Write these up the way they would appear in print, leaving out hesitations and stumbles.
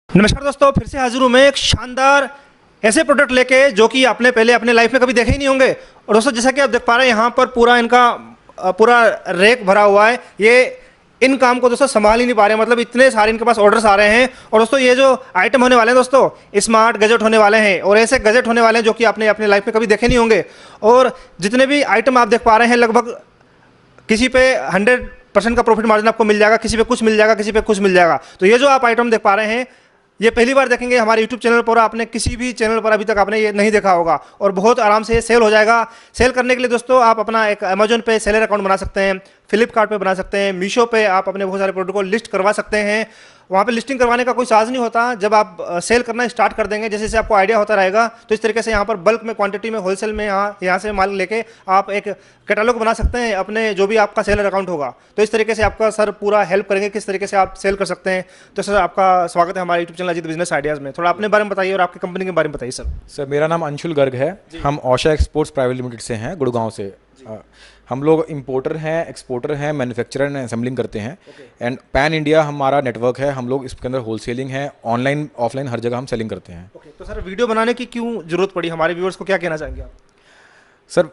नमस्कार दोस्तों, फिर से हाजिर हूँ मैं एक शानदार ऐसे प्रोडक्ट लेके जो कि आपने पहले अपने लाइफ में कभी देखे ही नहीं होंगे। और दोस्तों जैसा कि आप देख पा रहे हैं यहाँ पर पूरा इनका पूरा रैक भरा हुआ है। ये इन काम को दोस्तों संभाल ही नहीं पा रहे हैं, मतलब इतने सारे इनके पास ऑर्डर्स आ रहे हैं। और दोस्तों ये जो आइटम होने वाले हैं दोस्तों, स्मार्ट गैजेट होने वाले हैं और ऐसे गैजेट होने वाले हैं जो कि आपने अपने लाइफ में कभी देखे नहीं होंगे। और जितने भी आइटम आप देख पा रहे हैं लगभग किसी पे 100% का प्रॉफिट मार्जिन आपको मिल जाएगा, किसी पे कुछ मिल जाएगा, किसी पे कुछ मिल जाएगा। तो ये जो आप आइटम देख पा रहे हैं ये पहली बार देखेंगे हमारे YouTube चैनल पर। आपने किसी भी चैनल पर अभी तक आपने ये नहीं देखा होगा और बहुत आराम से ये सेल हो जाएगा। सेल करने के लिए दोस्तों आप अपना एक Amazon पे सेलर अकाउंट बना सकते हैं, फ्लिपकार्ट पे बना सकते हैं, मीशो पे आप अपने बहुत सारे प्रोडक्ट को लिस्ट करवा सकते हैं। वहाँ पे लिस्टिंग करवाने का कोई चार्ज नहीं होता। जब आप सेल करना स्टार्ट कर देंगे, जैसे जैसे आपको आइडिया होता रहेगा, तो इस तरीके से यहाँ पर बल्क में, क्वांटिटी में, होलसेल में यहाँ से माल लेके आप एक कैटलॉग बना सकते हैं अपने जो भी आपका सेलर अकाउंट होगा। तो इस तरीके से आपका सर पूरा हेल्प करेंगे किस तरीके से आप सेल कर सकते हैं। तो सर आपका स्वागत है हमारे YouTube channel Ajit business ideas में। थोड़ा अपने बारे में बताइए और आपकी कंपनी के बारे में बताइए सर। सर मेरा नाम अंशुल गर्ग है। हम औषा एक्सपोर्ट्स प्राइवेट लिमिटेड से हैं, गुड़गांव से। हम लोग इंपोर्टर हैं, एक्सपोर्टर हैं, मैन्युफैक्चरर एंड असेंबलिंग करते हैं। एंड पैन इंडिया हमारा नेटवर्क है। हम लोग इसके अंदर होलसेलिंग है, ऑनलाइन ऑफलाइन हर जगह हम सेलिंग करते हैं। तो सर वीडियो बनाने की क्यों जरूरत पड़ी, हमारे व्यूअर्स को क्या कहना चाहेंगे आप? सर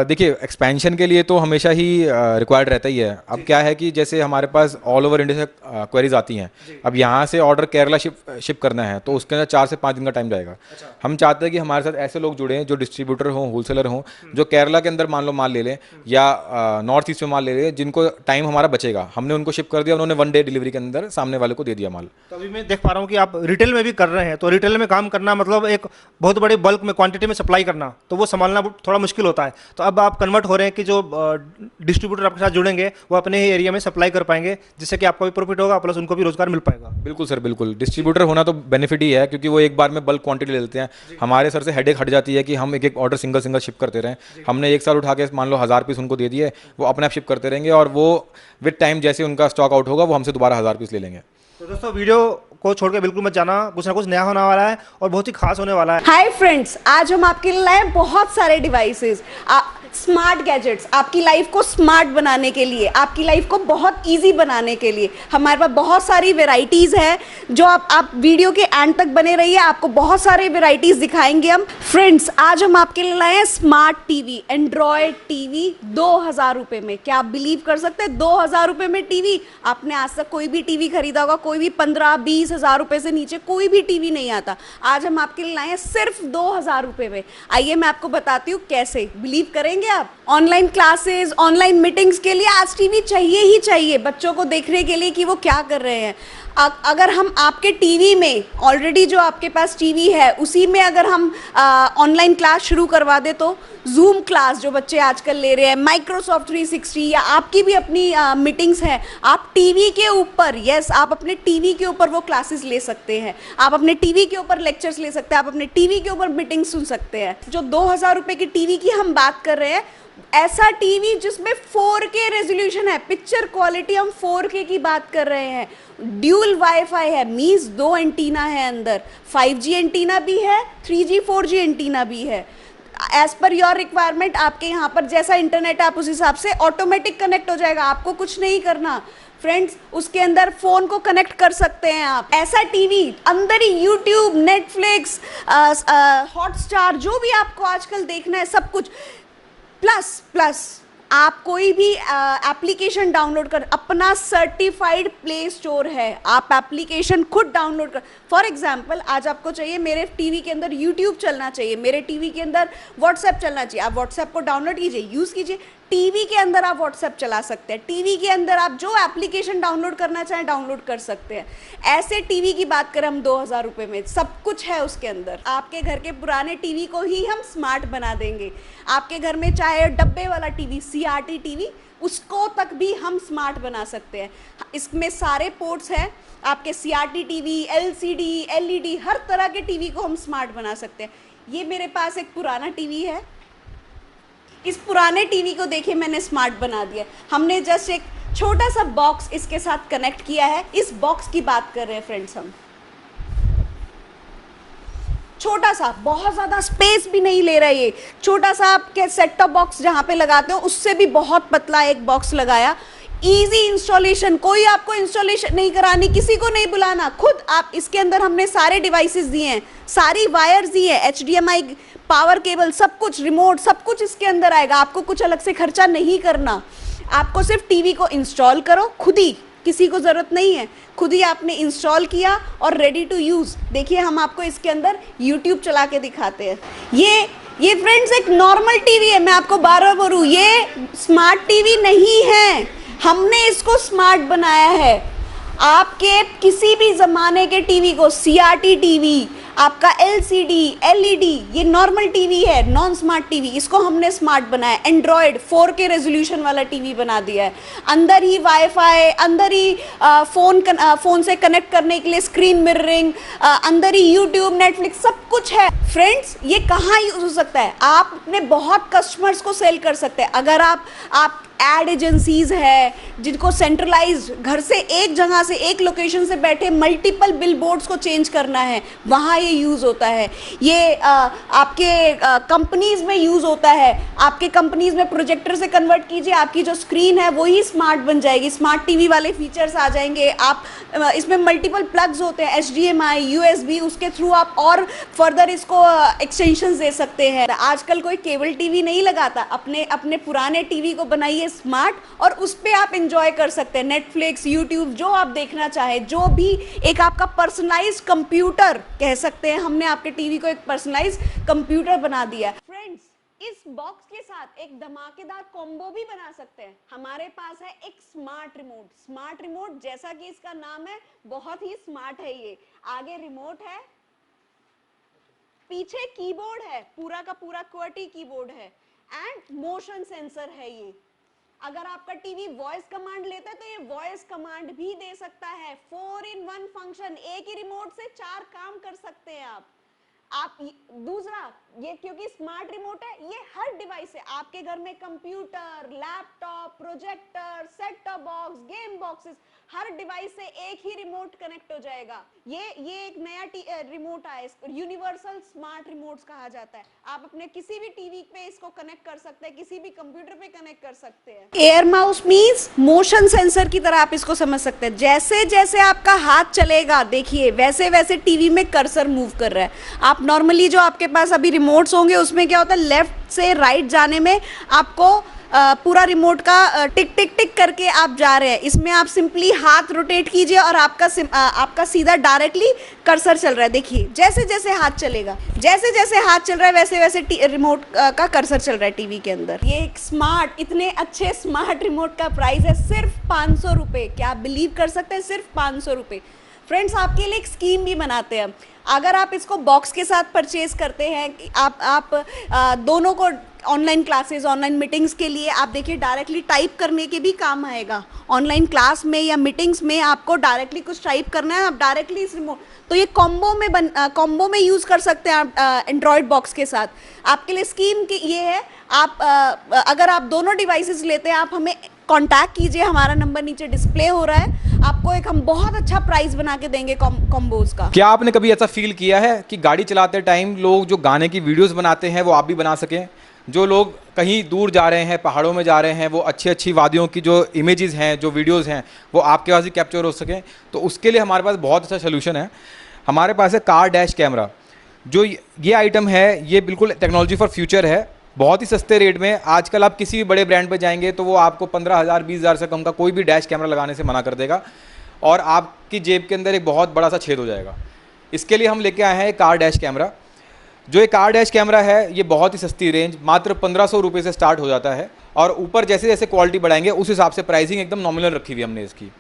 देखिए, एक्सपेंशन के लिए तो हमेशा ही रिक्वायर्ड रहता ही है। अब क्या है कि जैसे हमारे पास ऑल ओवर इंडिया से क्वेरीज आती हैं। अब यहाँ से ऑर्डर केरला शिप करना है तो उसके अंदर 4 से 5 दिन का टाइम जाएगा। हम चाहते हैं कि हमारे साथ ऐसे लोग जुड़े हैं जो डिस्ट्रीब्यूटर हों, होलसेलर हों, जो केरला के अंदर मान लो माल ले लें या नॉर्थ ईस्ट में माल ले लें, जिनको टाइम हमारा बचेगा। हमने उनको शिप कर दिया, उन्होंने 1 डे डिलीवरी के अंदर सामने वाले को दे दिया माल। तो अभी मैं देख पा रहा हूँ कि आप रिटेल में भी कर रहे हैं। तो रिटेल में काम करना मतलब एक बहुत बड़ी बल्क में, क्वांटिटी में सप्लाई करना, तो वो संभालना थोड़ा मुश्किल होता है। तो अब आप कन्वर्ट हो रहे हैं कि जो डिस्ट्रीब्यूटर आपके साथ जुड़ेंगे वो अपने ही एरिया में सप्लाई कर पाएंगे, जिससे कि आपको भी प्रॉफिट होगा प्लस उनको भी रोजगार मिल पाएगा। बिल्कुल सर, बिल्कुल। डिस्ट्रीब्यूटर होना तो बेनिफिट ही है क्योंकि वो एक बार में बल्क क्वांटिटी ले लेते हैं। हमारे सर से हेडेक हट जाती है कि हम एक एक ऑर्डर सिंगल सिंगल शिप करते रहें। हमने एक साल उठा के मान लो 1000 पीस उनको दे दिए, वो अपने आप शिप करते रहेंगे और वो विद टाइम जैसे उनका स्टॉक आउट होगा वो हमसे दोबारा 1000 पीस ले लेंगे। तो दोस्तों वीडियो को छोड़ के बिल्कुल मत जाना, कुछ ना कुछ नया होने वाला है और बहुत ही खास होने वाला है। हाय फ्रेंड्स, आज हम आपके लिए लाए बहुत सारे डिवाइसेस, स्मार्ट गैजेट्स, आपकी लाइफ को स्मार्ट बनाने के लिए, आपकी लाइफ को बहुत इजी बनाने के लिए हमारे पास बहुत सारी वेराइटीज़ हैं। जो आप वीडियो के एंड तक बने रहिए, आपको बहुत सारे वेराइटीज़ दिखाएंगे हम। फ्रेंड्स, आज हम आपके लिए लाए हैं स्मार्ट टीवी, एंड्रॉयड टीवी 2000 रुपये में। क्या आप बिलीव कर सकते हैं 2000 रुपये में टीवी? आपने आज तक कोई भी टीवी खरीदा होगा, कोई भी 15-20 हज़ार रुपये से नीचे कोई भी टीवी नहीं आता। आज हम आपके लिए लाए हैं सिर्फ 2000 रुपये में। आइए मैं आपको बताती हूँ कैसे। बिलीव करेंगे आप? ऑनलाइन क्लासेस, ऑनलाइन मीटिंग्स के लिए आज टीवी चाहिए ही चाहिए, बच्चों को देखने के लिए कि वो क्या कर रहे हैं। अगर हम आपके टीवी में ऑलरेडी जो आपके पास टीवी है उसी में अगर हम ऑनलाइन क्लास शुरू करवा दे, तो जूम क्लास जो बच्चे आजकल ले रहे हैं, माइक्रोसॉफ्ट 360 या आपकी भी अपनी मीटिंग्स हैं, आप टीवी के ऊपर, यस, आप अपने टीवी के ऊपर वो क्लासेस ले सकते हैं। आप अपने टीवी के ऊपर लेक्चर्स ले सकते हैं, आप अपने टीवी के ऊपर मीटिंग सुन सकते हैं। जो 2000 रुपये की टीवी की हम बात कर रहे हैं, ऐसा टीवी जिसमें 4K रेजोल्यूशन है, पिक्चर क्वालिटी हम 4K की बात कर रहे हैं। ड्यूल वाईफाई है, मीन्स 2 एंटीना है अंदर, 5G एंटीना भी है, 3G 4G एंटीना भी है। एज पर योर रिक्वायरमेंट आपके यहाँ पर जैसा इंटरनेट है आप उस हिसाब से ऑटोमेटिक कनेक्ट हो जाएगा, आपको कुछ नहीं करना। फ्रेंड्स, उसके अंदर फोन को कनेक्ट कर सकते हैं आप। ऐसा टीवी अंदर ही यूट्यूब, नेटफ्लिक्स, हॉटस्टार, जो भी आपको आजकल देखना है सब कुछ, प्लस आप कोई भी एप्लीकेशन डाउनलोड कर, अपना सर्टिफाइड प्ले स्टोर है, आप एप्लीकेशन खुद डाउनलोड कर। फॉर एग्जांपल, आज आपको चाहिए मेरे टीवी के अंदर यूट्यूब चलना चाहिए, मेरे टीवी के अंदर व्हाट्सएप चलना चाहिए, आप व्हाट्सएप को डाउनलोड कीजिए, यूज़ कीजिए। टीवी के अंदर आप व्हाट्सएप चला सकते हैं, टीवी के अंदर आप जो एप्लीकेशन डाउनलोड करना चाहें डाउनलोड कर सकते हैं। ऐसे टीवी की बात करें हम 2000 रुपये में, सब कुछ है उसके अंदर। आपके घर के पुराने टीवी को ही हम स्मार्ट बना देंगे। आपके घर में चाहे डब्बे वाला टीवी, CRT टीवी, उसको तक भी हम स्मार्ट बना सकते हैं। इसमें सारे पोर्ट्स हैं, आपके CRT टीवी, LCD, LED, हर तरह के टीवी को हम स्मार्ट बना सकते हैं। ये मेरे पास एक पुराना टीवी है, इस पुराने टीवी को देखिए मैंने स्मार्ट बना दिया। हमने जस्ट एक छोटा सा बॉक्स इसके साथ कनेक्ट किया है। इस बॉक्स की बात कर रहे हैं फ्रेंड्स हम, छोटा सा, बहुत ज़्यादा स्पेस भी नहीं ले रहा। ये छोटा सा आपके सेट टॉप बॉक्स जहाँ पे लगाते हो उससे भी बहुत पतला एक बॉक्स लगाया। इजी इंस्टॉलेशन, कोई आपको इंस्टॉलेशन नहीं करानी, किसी को नहीं बुलाना, खुद आप। इसके अंदर हमने सारे डिवाइसेस दिए हैं, सारी वायर्स दी है, HDMI पावर केबल, सब कुछ, रिमोट, सब कुछ इसके अंदर आएगा। आपको कुछ अलग से खर्चा नहीं करना, आपको सिर्फ टीवी को इंस्टॉल करो खुद ही, किसी को ज़रूरत नहीं है, खुद ही आपने इंस्टॉल किया और रेडी टू यूज़। देखिए हम आपको इसके अंदर YouTube चला के दिखाते हैं। ये फ्रेंड्स एक नॉर्मल टीवी है, मैं आपको बार बार बोलूँ, ये स्मार्ट टीवी नहीं है, हमने इसको स्मार्ट बनाया है। आपके किसी भी ज़माने के टीवी को, CRT टीवी, आपका LCD, LED, ये नॉर्मल टीवी है, नॉन स्मार्ट टीवी, इसको हमने स्मार्ट बनाया। एंड्रॉयड 4K रेजोल्यूशन वाला टीवी बना दिया है, अंदर ही वाईफाई, अंदर ही फ़ोन से कनेक्ट करने के लिए स्क्रीन मिररिंग, अंदर ही YouTube, नेटफ्लिक्स, सब कुछ है। फ्रेंड्स ये कहाँ यूज़ हो सकता है? आप अपने बहुत कस्टमर्स को सेल कर सकते हैं। अगर आप एड एजेंसीज है जिनको सेंट्रलाइज घर से एक जगह से, एक लोकेशन से बैठे मल्टीपल बिलबोर्ड्स को चेंज करना है, वहाँ ये यूज़ होता है। ये आपके कंपनीज में यूज़ होता है। आपके कंपनीज में प्रोजेक्टर से कन्वर्ट कीजिए, आपकी जो स्क्रीन है वही स्मार्ट बन जाएगी, स्मार्ट टीवी वाले फीचर्स आ जाएंगे। आप इसमें मल्टीपल प्लग्स होते हैं, HDMI, USB, उसके थ्रू आप और फर्दर इसको एक्सटेंशंस दे सकते हैं। आजकल कोई केबल टीवी नहीं लगाता, अपने पुराने टीवी को बनाइए स्मार्ट और उस पे आप एंजॉय कर सकते हैं नेटफ्लिक्स, यूट्यूब, जो आप देखना चाहे, जो भी। एक आपका पर्सनलाइज्ड कंप्यूटर कह सकते हैं, हमने आपके टीवी को एक पर्सनलाइज्ड कंप्यूटर बना दिया। फ्रेंड्स इस बॉक्स के साथ एक धमाकेदार कॉम्बो भी बना सकते हैं। हमारे पास है एक स्मार्ट रिमोट। स्मार्ट रिमोट जैसा कि इसका नाम है, बहुत ही स्मार्ट है। ये आगे रिमोट है, पीछे कीबोर्ड है, पूरा का पूरा QWERTY कीबोर्ड है एंड मोशन सेंसर है। ये अगर आपका टीवी वॉइस कमांड लेता है तो ये वॉइस कमांड भी दे सकता है। 4 in 1 फंक्शन, एक ही रिमोट से 4 काम कर सकते हैं आप। दूसरा, ये क्योंकि स्मार्ट रिमोट है, ये हर डिवाइस है। आपके घर में computer, laptop, projector, set top box, game boxes, हर डिवाइस से एक ही रिमोट कनेक्ट हो जाएगा। ये एक नया रिमोट आया, इसको यूनिवर्सल स्मार्ट रिमोट्स कहा जाता है। आप अपने किसी भी टीवी पे इसको कनेक्ट कर सकते हैं, किसी भी कंप्यूटर पे कनेक्ट कर सकते हैं। Air mouse means motion sensor की तरह आप इसको समझ सकते हैं। जैसे जैसे आपका हाथ चलेगा, देखिए वैसे वैसे टीवी में कर्सर मूव कर रहा है। आप नॉर्मली जो आपके पास अभी रिमोट्स होंगे उसमें क्या होता है, लेफ्ट से राइट जाने में आपको पूरा रिमोट का टिक टिक टिक करके आप जा रहे हैं। इसमें आप सिंपली हाथ रोटेट कीजिए और आपका सीधा डायरेक्टली कर्सर चल रहा है। देखिए जैसे जैसे हाथ चलेगा, जैसे जैसे हाथ चल रहा है वैसे वैसे रिमोट का कर्सर चल रहा है टीवी के अंदर। ये एक स्मार्ट, इतने अच्छे स्मार्ट रिमोट का प्राइस है सिर्फ 500 रुपये। क्या आप बिलीव कर सकते हैं? सिर्फ 500 रुपये। फ्रेंड्स आपके लिए एक स्कीम भी बनाते हैं। अगर आप इसको बॉक्स के साथ परचेज करते हैं, आप दोनों को ऑनलाइन क्लासेस, ऑनलाइन मीटिंग्स के लिए आप देखिए डायरेक्टली टाइप करने के भी काम आएगा। ऑनलाइन क्लास में या मीटिंग्स में आपको डायरेक्टली कुछ टाइप करना है, आप डायरेक्टली इस रिमोट, तो ये कॉम्बो में यूज़ कर सकते हैं आप एंड्रॉयड बॉक्स के साथ। आपके लिए स्कीम की ये है, आप अगर आप दोनों डिवाइसेस लेते हैं, आप हमें कांटेक्ट कीजिए, हमारा नंबर नीचे डिस्प्ले हो रहा है। आपको एक हम बहुत अच्छा प्राइस बना के देंगे कॉम्बोज का। क्या आपने कभी ऐसा फील किया है कि गाड़ी चलाते टाइम लोग जो गाने की वीडियोस बनाते हैं वो आप भी बना सकें? जो लोग कहीं दूर जा रहे हैं, पहाड़ों में जा रहे हैं, वो अच्छी अच्छी वादियों की जो इमेजेस हैं, जो वीडियोस हैं, वो आपके पास ही कैप्चर हो सकें। तो उसके लिए हमारे पास बहुत अच्छा सोल्यूशन है। हमारे पास है कार डैश कैमरा। जो ये आइटम है, ये बिल्कुल टेक्नोलॉजी फॉर फ्यूचर है। बहुत ही सस्ते रेट में आजकल आप किसी भी बड़े ब्रांड पे जाएंगे तो वो आपको 15,000 20,000 से कम का कोई भी डैश कैमरा लगाने से मना कर देगा और आपकी जेब के अंदर एक बहुत बड़ा सा छेद हो जाएगा। इसके लिए हम लेके आए हैं कार डैश कैमरा। जो ये कार डैश कैमरा है, ये बहुत ही सस्ती रेंज, मात्र 1500 रुपये से स्टार्ट हो जाता है और ऊपर जैसे जैसे क्वालिटी बढ़ाएंगे उस हिसाब से प्राइसिंग एकदम नॉमिनल रखी हुई हमने इसकी।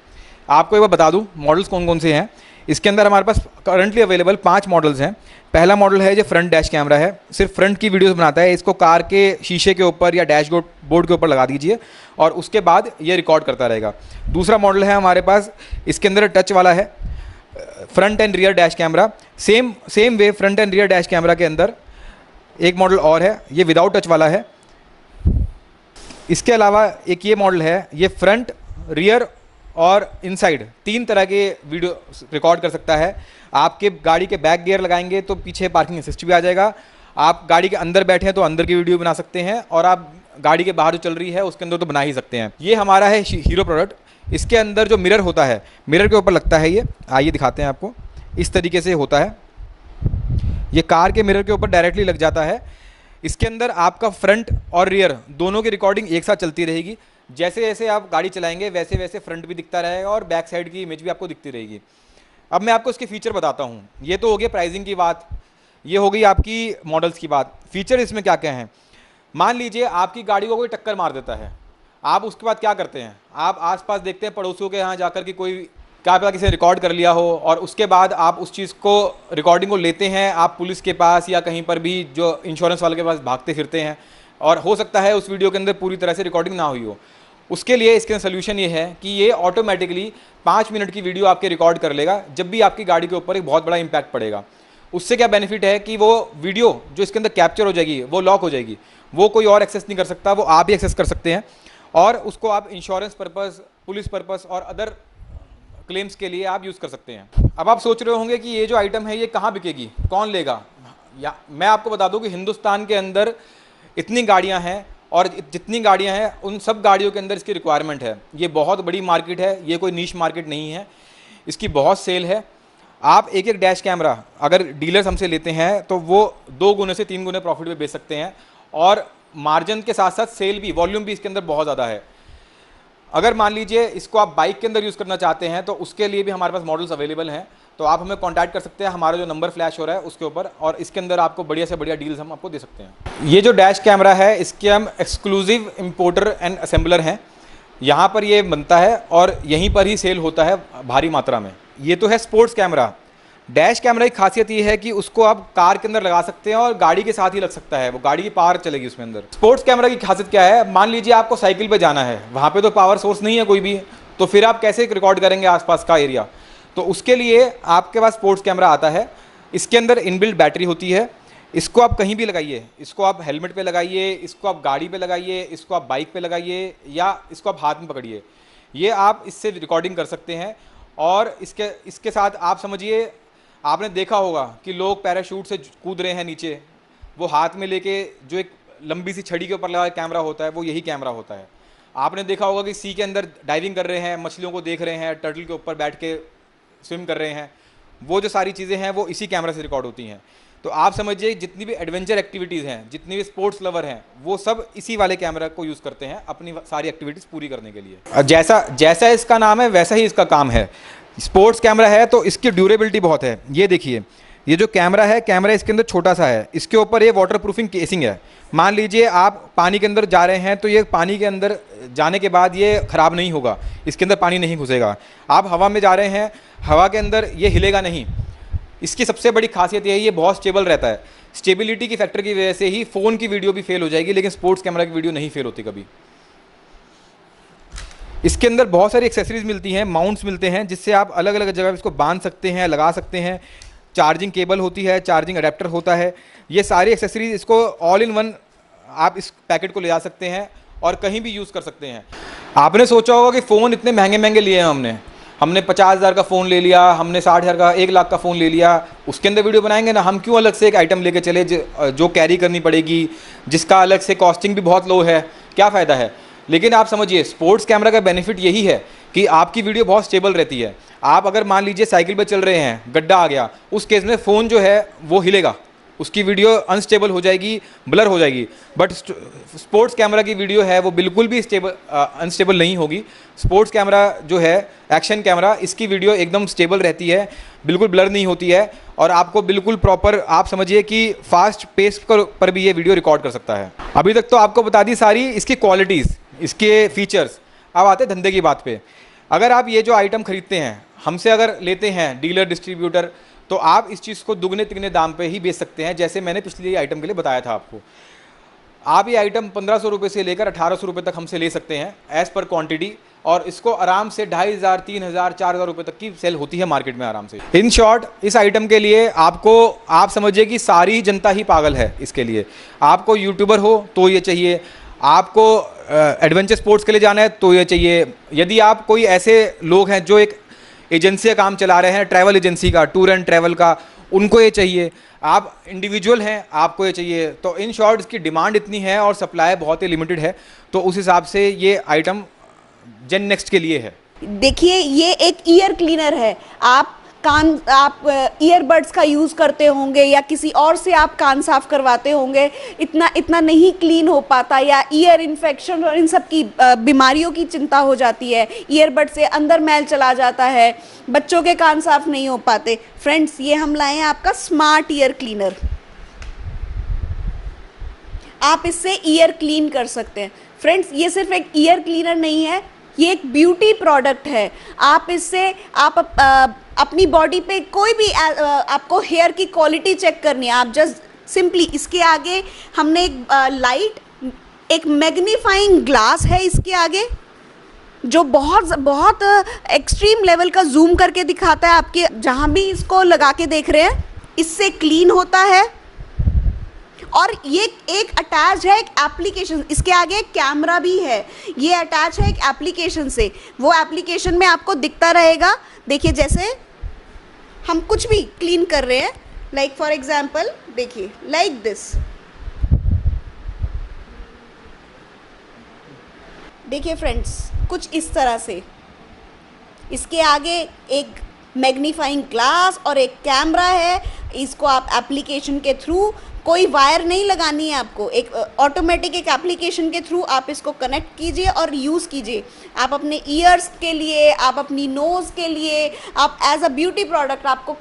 आपको एक बार बता दूँ मॉडल्स कौन कौन से हैं। इसके अंदर हमारे पास करंटली अवेलेबल 5 मॉडल्स हैं। पहला मॉडल है जो फ्रंट डैश कैमरा है, सिर्फ फ्रंट की वीडियोस बनाता है। इसको कार के शीशे के ऊपर या डैशबोर्ड के ऊपर लगा दीजिए और उसके बाद ये रिकॉर्ड करता रहेगा। दूसरा मॉडल है हमारे पास, इसके अंदर टच वाला है, front end rear dash camera. Same way front end rear dash camera के अंदर एक मॉडल और है, ये विदाउट टच वाला है। इसके अलावा एक ये मॉडल है, ये फ्रंट, रियर और इनसाइड 3 तरह के वीडियो रिकॉर्ड कर सकता है। आपके गाड़ी के बैक गियर लगाएंगे तो पीछे पार्किंग असिस्ट भी आ जाएगा। आप गाड़ी के अंदर बैठे हैं तो अंदर की वीडियो बना सकते हैं और आप गाड़ी के बाहर जो चल रही है उसके अंदर तो बना ही सकते हैं। ये हमारा है हीरो प्रोडक्ट। इसके अंदर जो मिरर होता है, मिरर के ऊपर लगता है ये, आइए दिखाते हैं आपको। इस तरीके से होता है, ये कार के मिरर के ऊपर डायरेक्टली लग जाता है। इसके अंदर आपका फ्रंट और रियर दोनों की रिकॉर्डिंग एक साथ चलती रहेगी। जैसे जैसे आप गाड़ी चलाएंगे वैसे वैसे फ्रंट भी दिखता रहेगा और बैक साइड की इमेज भी आपको दिखती रहेगी। अब मैं आपको इसके फीचर बताता हूँ। ये तो हो गया प्राइसिंग की बात, ये हो गई आपकी मॉडल्स की बात। फीचर इसमें क्या क्या हैं? मान लीजिए आपकी गाड़ी को कोई टक्कर मार देता है, आप उसके बाद क्या करते हैं? आप आसपास देखते हैं पड़ोसियों के यहाँ जाकर कि कोई क्या पता किसी ने रिकॉर्ड कर लिया हो, और उसके बाद आप उस चीज़ को रिकॉर्डिंग को लेते हैं, आप पुलिस के पास या कहीं पर भी जो इंश्योरेंस वाले के पास भागते फिरते हैं, और हो सकता है उस वीडियो के अंदर पूरी तरह से रिकॉर्डिंग ना हुई हो। उसके लिए इसके सोल्यूशन ये है कि ये ऑटोमेटिकली 5 मिनट की वीडियो आपके रिकॉर्ड कर लेगा जब भी आपकी गाड़ी के ऊपर एक बहुत बड़ा इंपैक्ट पड़ेगा। उससे क्या बेनिफिट है कि वो वीडियो जो इसके अंदर कैप्चर हो जाएगी वो लॉक हो जाएगी, वो कोई और एक्सेस नहीं कर सकता, वो आप ही एक्सेस कर सकते हैं, और उसको आप इंश्योरेंस पर्पस, पुलिस पर्पस और अदर क्लेम्स के लिए आप यूज़ कर सकते हैं। अब आप सोच रहे होंगे कि ये जो आइटम है ये कहाँ बिकेगी, कौन लेगा? या मैं आपको बता दूं कि हिंदुस्तान के अंदर इतनी गाड़ियाँ हैं, और जितनी गाड़ियाँ हैं उन सब गाड़ियों के अंदर इसकी रिक्वायरमेंट है। ये बहुत बड़ी मार्केट है, ये कोई नीश मार्केट नहीं है, इसकी बहुत सेल है। आप एक एक डैश कैमरा अगर डीलर्स हमसे लेते हैं तो वो 2 गुने से 3 गुने प्रॉफिट में बेच सकते हैं, और मार्जिन के साथ साथ सेल भी, वॉल्यूम भी इसके अंदर बहुत ज़्यादा है। अगर मान लीजिए इसको आप बाइक के अंदर यूज़ करना चाहते हैं तो उसके लिए भी हमारे पास मॉडल्स अवेलेबल हैं, तो आप हमें कांटेक्ट कर सकते हैं, हमारा जो नंबर फ्लैश हो रहा है उसके ऊपर, और इसके अंदर आपको बढ़िया से बढ़िया डील्स हम आपको दे सकते हैं। ये जो डैश कैमरा है इसके हम एक्सक्लूसिव इंपोर्टर एंड असेंबलर हैं, यहाँ पर ये बनता है और यहीं पर ही सेल होता है भारी मात्रा में। ये तो है स्पोर्ट्स कैमरा। डैश कैमरा की खासियत ये है कि उसको आप कार के अंदर लगा सकते हैं और गाड़ी के साथ ही लग सकता है, वो गाड़ी की पावर चलेगी उसमें अंदर। स्पोर्ट्स कैमरा की खासियत क्या है? मान लीजिए आपको साइकिल पे जाना है, वहाँ पे तो पावर सोर्स नहीं है कोई भी, तो फिर आप कैसे रिकॉर्ड करेंगे आसपास का एरिया? तो उसके लिए आपके पास स्पोर्ट्स कैमरा आता है। इसके अंदर इनबिल्ट बैटरी होती है, इसको आप कहीं भी लगाइए, इसको आप हेलमेट पे लगाइए, इसको आप गाड़ी पे लगाइए, इसको आप बाइक पे लगाइए, या इसको आप हाथ में पकड़िए, ये आप इससे रिकॉर्डिंग कर सकते हैं। और इसके साथ आप समझिए, आपने देखा होगा कि लोग पैराशूट से कूद रहे हैं नीचे, वो हाथ में लेके जो एक लंबी सी छड़ी के ऊपर लगा कैमरा होता है, वो यही कैमरा होता है। आपने देखा होगा कि सी के अंदर डाइविंग कर रहे हैं, मछलियों को देख रहे हैं, टर्टल के ऊपर बैठ के स्विम कर रहे हैं, वो जो सारी चीज़ें हैं वो इसी कैमरा से रिकॉर्ड होती हैं। तो आप समझिए जितनी भी एडवेंचर एक्टिविटीज़ हैं, जितनी भी स्पोर्ट्स लवर हैं, वो सब इसी वाले कैमरा को यूज़ करते हैं अपनी सारी एक्टिविटीज़ पूरी करने के लिए। जैसा इसका नाम है वैसा ही इसका काम है। स्पोर्ट्स कैमरा है तो इसकी ड्यूरेबिलिटी बहुत है। ये देखिए, ये जो कैमरा है, कैमरा इसके अंदर छोटा सा है, इसके ऊपर ये वाटर प्रूफिंग केसिंग है। मान लीजिए आप पानी के अंदर जा रहे हैं तो ये पानी के अंदर जाने के बाद ये ख़राब नहीं होगा, इसके अंदर पानी नहीं घुसेगा। आप हवा में जा रहे हैं, हवा के अंदर ये हिलेगा नहीं। इसकी सबसे बड़ी खासियत ये है, ये बहुत स्टेबल रहता है। स्टेबिलिटी की फैक्टर की वजह से ही फ़ोन की वीडियो भी फेल हो जाएगी, लेकिन स्पोर्ट्स कैमरा की वीडियो नहीं फेल होती कभी। इसके अंदर बहुत सारी एक्सेसरीज मिलती हैं, माउंट्स मिलते हैं, जिससे आप अलग अलग जगह इसको बांध सकते हैं, लगा सकते हैं। चार्जिंग केबल होती है, चार्जिंग अडेप्टर होता है। ये सारी एक्सेसरीज, इसको ऑल इन वन आप इस पैकेट को ले जा सकते हैं और कहीं भी यूज़ कर सकते हैं। आपने सोचा होगा कि फ़ोन इतने महंगे महंगे लिए हैं हमने 50,000 का फ़ोन ले लिया, हमने 60,000 का, 1 लाख का फ़ोन ले लिया, उसके अंदर वीडियो बनाएंगे ना। हम क्यों अलग से एक आइटम लेके चले जो कैरी करनी पड़ेगी, जिसका अलग से कॉस्टिंग भी बहुत लो है, क्या फ़ायदा है? लेकिन आप समझिए, स्पोर्ट्स कैमरा का बेनिफिट यही है कि आपकी वीडियो बहुत स्टेबल रहती है। आप अगर मान लीजिए साइकिल पर चल रहे हैं, गड्ढा आ गया, उस केस में फ़ोन जो है वो हिलेगा, उसकी वीडियो अनस्टेबल हो जाएगी, ब्लर हो जाएगी। बट स्पोर्ट्स कैमरा की वीडियो है वो बिल्कुल भी अनस्टेबल नहीं होगी। स्पोर्ट्स कैमरा जो है, एक्शन कैमरा, इसकी वीडियो एकदम स्टेबल रहती है, बिल्कुल ब्लर नहीं होती है, और आपको बिल्कुल प्रॉपर, आप समझिए कि फास्ट पेस पर भी ये वीडियो रिकॉर्ड कर सकता है। अभी तक तो आपको बता दी सारी इसकी क्वालिटीज़, इसके फीचर्स। अब आते हैं धंधे की बात पे। अगर आप ये जो आइटम खरीदते हैं, हमसे अगर लेते हैं डीलर डिस्ट्रीब्यूटर, तो आप इस चीज़ को दुगने तिगने दाम पे ही बेच सकते हैं, जैसे मैंने पिछले आइटम के लिए बताया था आपको। आप ये आइटम 1500 रुपये से लेकर 1800 रुपये तक हमसे ले सकते हैं एज़ पर क्वांटिटी, और इसको आराम से 2500, 3000, 4000 रुपये तक की सेल होती है मार्केट में आराम से। इन शॉर्ट, इस आइटम के लिए आपको, आप समझिए कि सारी जनता ही पागल है इसके लिए। आपको यूट्यूबर हो तो ये चाहिए, आपको एडवेंचर स्पोर्ट्स के लिए जाना है तो ये चाहिए। यदि आप कोई ऐसे लोग हैं जो एक एजेंसी का काम चला रहे हैं, ट्रैवल एजेंसी का, टूर एंड ट्रैवल का, उनको ये चाहिए, आप इंडिविजुअल हैं आपको ये चाहिए। तो इन शॉर्ट इसकी डिमांड इतनी है और सप्लाई बहुत ही लिमिटेड है, तो उस हिसाब से ये आइटम जेन नेक्स्ट के लिए है। देखिए ये एक ईयर क्लीनर है। आप ईयरबड्स का यूज़ करते होंगे या किसी और से आप कान साफ करवाते होंगे, इतना नहीं क्लीन हो पाता, या ईयर इन्फेक्शन और इन सब की बीमारियों की चिंता हो जाती है, ईयरबड से अंदर मैल चला जाता है, बच्चों के कान साफ नहीं हो पाते। फ्रेंड्स ये हम लाए हैं आपका स्मार्ट ईयर क्लीनर। आप इससे ईयर क्लीन कर सकते हैं। फ्रेंड्स ये सिर्फ एक ईयर क्लीनर नहीं है, ये एक ब्यूटी प्रोडक्ट है। आप इससे अपनी बॉडी पे कोई भी आपको हेयर की क्वालिटी चेक करनी है, आप जस्ट सिंपली इसके आगे हमने एक लाइट, एक मैग्नीफाइंग ग्लास है इसके आगे जो बहुत एक्सट्रीम लेवल का जूम करके दिखाता है आपके जहाँ भी इसको लगा के देख रहे हैं, इससे क्लीन होता है। और ये एक अटैच है एक एप्लीकेशन, इसके आगे एक कैमरा भी है, ये अटैच है एक एप्लीकेशन से, वो एप्लीकेशन में आपको दिखता रहेगा। देखिए जैसे हम कुछ भी क्लीन कर रहे हैं, लाइक फॉर एग्जांपल देखिए लाइक दिस, देखिए फ्रेंड्स कुछ इस तरह से, इसके आगे एक मैग्नीफाइंग ग्लास और एक कैमरा है। इसको आप एप्लीकेशन के थ्रू, कोई वायर नहीं लगानी है आपको, एक ऑटोमेटिक एक एप्लीकेशन के थ्रू आप इसको कनेक्ट कीजिए और यूज़ कीजिए। आप अपने ईयर्स के लिए, आप अपनी नोज़ के लिए, आप एज अ ब्यूटी प्रोडक्ट, आपको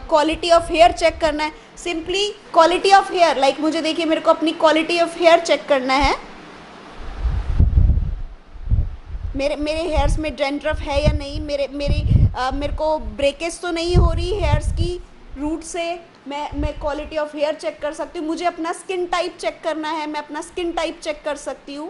क्वालिटी ऑफ हेयर चेक करना है, simply quality of hair, like मुझे देखिए मेरे को अपनी क्वालिटी ऑफ हेयर चेक करना है, मेरे हेयर्स में डैंड्रफ है या नहीं, मेरे को ब्रेकेज तो नहीं हो रही हेयर्स की रूट से, मैं क्वालिटी ऑफ हेयर चेक कर सकती हूँ। मुझे अपना स्किन टाइप चेक करना है, मैं अपना स्किन टाइप चेक कर सकती हूँ।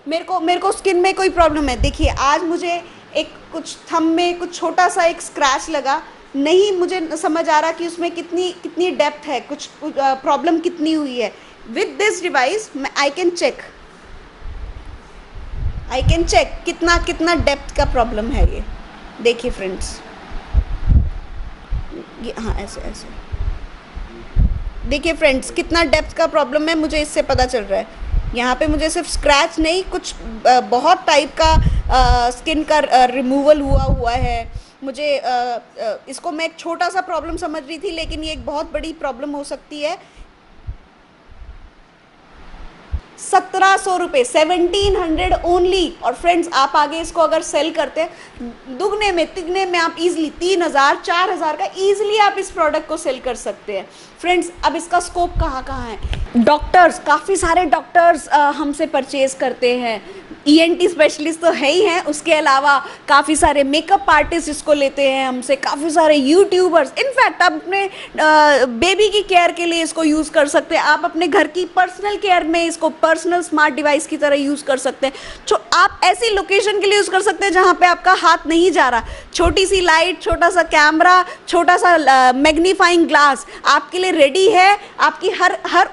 मेरे को स्किन में कोई प्रॉब्लम है, देखिए आज मुझे एक कुछ थंब में कुछ छोटा सा एक स्क्रैच लगा, नहीं मुझे समझ आ रहा कि उसमें कितनी डेप्थ है, कुछ प्रॉब्लम कितनी हुई है। With this device I can check कितना डेप्थ का प्रॉब्लम है ये। देखिए फ्रेंड्स ये, हाँ ऐसे देखिए फ्रेंड्स कितना डेप्थ का प्रॉब्लम है, मुझे इससे पता चल रहा है। यहाँ पे मुझे सिर्फ स्क्रैच नहीं, कुछ बहुत टाइप का स्किन का रिमूवल हुआ है। मुझे इसको मैं एक छोटा सा प्रॉब्लम समझ रही थी, लेकिन ये एक बहुत बड़ी प्रॉब्लम हो सकती है। 1700 रुपये, 1700 ओनली। और फ्रेंड्स आप आगे इसको अगर सेल करते हैं दुगने में तिगने में, आप इजीली 3000 4000 का इजीली आप इस प्रोडक्ट को सेल कर सकते हैं। फ्रेंड्स अब इसका स्कोप कहाँ है, डॉक्टर्स, काफ़ी सारे डॉक्टर्स हमसे परचेज करते हैं, ENT स्पेशलिस्ट तो है ही हैं, उसके अलावा काफ़ी सारे मेकअप आर्टिस्ट इसको लेते हैं हमसे, काफ़ी सारे यूट्यूबर्स। इनफैक्ट आप अपने बेबी की केयर के लिए इसको यूज़ कर सकते हैं, आप अपने घर की पर्सनल केयर में इसको पर्सनल स्मार्ट डिवाइस की तरह यूज़ कर सकते हैं। आप ऐसी लोकेशन के लिए यूज़ कर सकते हैं जहाँ पे आपका हाथ नहीं जा रहा, छोटी सी लाइट, छोटा सा कैमरा, छोटा सा मैग्नीफाइंग ग्लास आपके लिए रेडी है, आपकी हर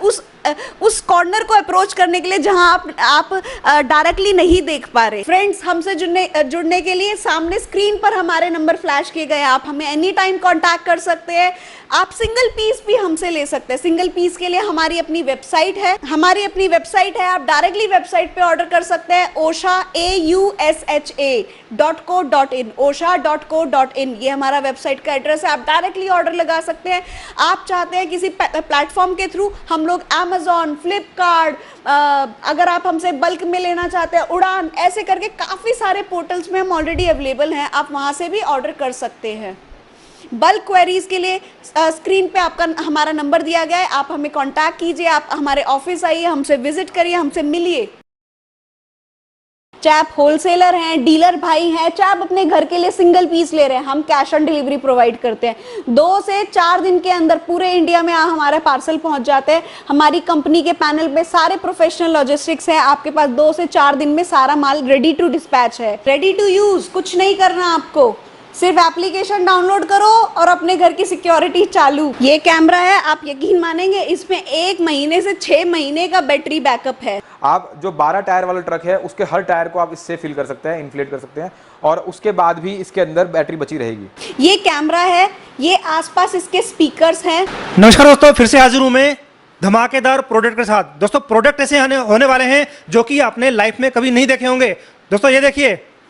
उस कॉर्नर को अप्रोच करने के लिए जहां आप डायरेक्टली नहीं देख पा रहे। फ्रेंड्स हमसे जुड़ने के लिए सामने स्क्रीन पर हमारे नंबर फ्लैश किए गए, आप हमें एनी टाइम कांटेक्ट कर सकते हैं। आप सिंगल पीस भी हमसे ले सकते हैं, सिंगल पीस के लिए हमारी अपनी वेबसाइट है, आप डायरेक्टली वेबसाइट पे ऑर्डर कर सकते हैं, osha AUSHA.co.in, osha.co.in ये हमारा वेबसाइट का एड्रेस है। आप डायरेक्टली ऑर्डर लगा सकते हैं। आप चाहते हैं किसी प्लेटफॉर्म के थ्रू, हम लोग Amazon, फ्लिपकार्ट, अगर आप हमसे बल्क में लेना चाहते हैं उड़ान, ऐसे करके काफ़ी सारे पोर्टल्स में हम ऑलरेडी अवेलेबल हैं, आप वहाँ से भी ऑर्डर कर सकते हैं। बल्क क्वेरीज के लिए स्क्रीन पे आपका हमारा नंबर दिया गया है, आप हमें कांटेक्ट कीजिए, आप हमारे ऑफिस आइए, हमसे विजिट करिए, हमसे मिलिए। चाहे आप होलसेलर हैं, डीलर भाई हैं, चाहे आप अपने घर के लिए सिंगल पीस ले रहे हैं, हम कैश ऑन डिलीवरी प्रोवाइड करते हैं। 2 से 4 दिन के अंदर पूरे इंडिया में हमारे पार्सल पहुंच जाते हैं। हमारी कंपनी के पैनल पे सारे प्रोफेशनल लॉजिस्टिक्स हैं, आपके पास 2 से 4 दिन में सारा माल रेडी टू डिस्पैच है, रेडी टू यूज। कुछ नहीं करना आपको, सिर्फ एप्लीकेशन डाउनलोड करो और अपने घर की सिक्योरिटी चालू। ये कैमरा है, आप यकीन मानेंगे इसमें 1 महीने से 6 महीने का बैटरी बैकअप है। आप जो 12 टायर वाला ट्रक है उसके हर टायर को आप इससे फिल कर सकते हैं, इन्फ्लेट कर सकते हैं, और उसके बाद भी इसके अंदर बैटरी बची रहेगी। ये कैमरा है, ये आसपास इसके स्पीकर्स हैं। नमस्कार दोस्तों, फिर से हाजिर हूं मैं धमाकेदार प्रोडक्ट के साथ। दोस्तों प्रोडक्ट ऐसे होने वाले हैं जो कि आपने लाइफ में कभी नहीं देखे होंगे। दोस्तों ये देखिए,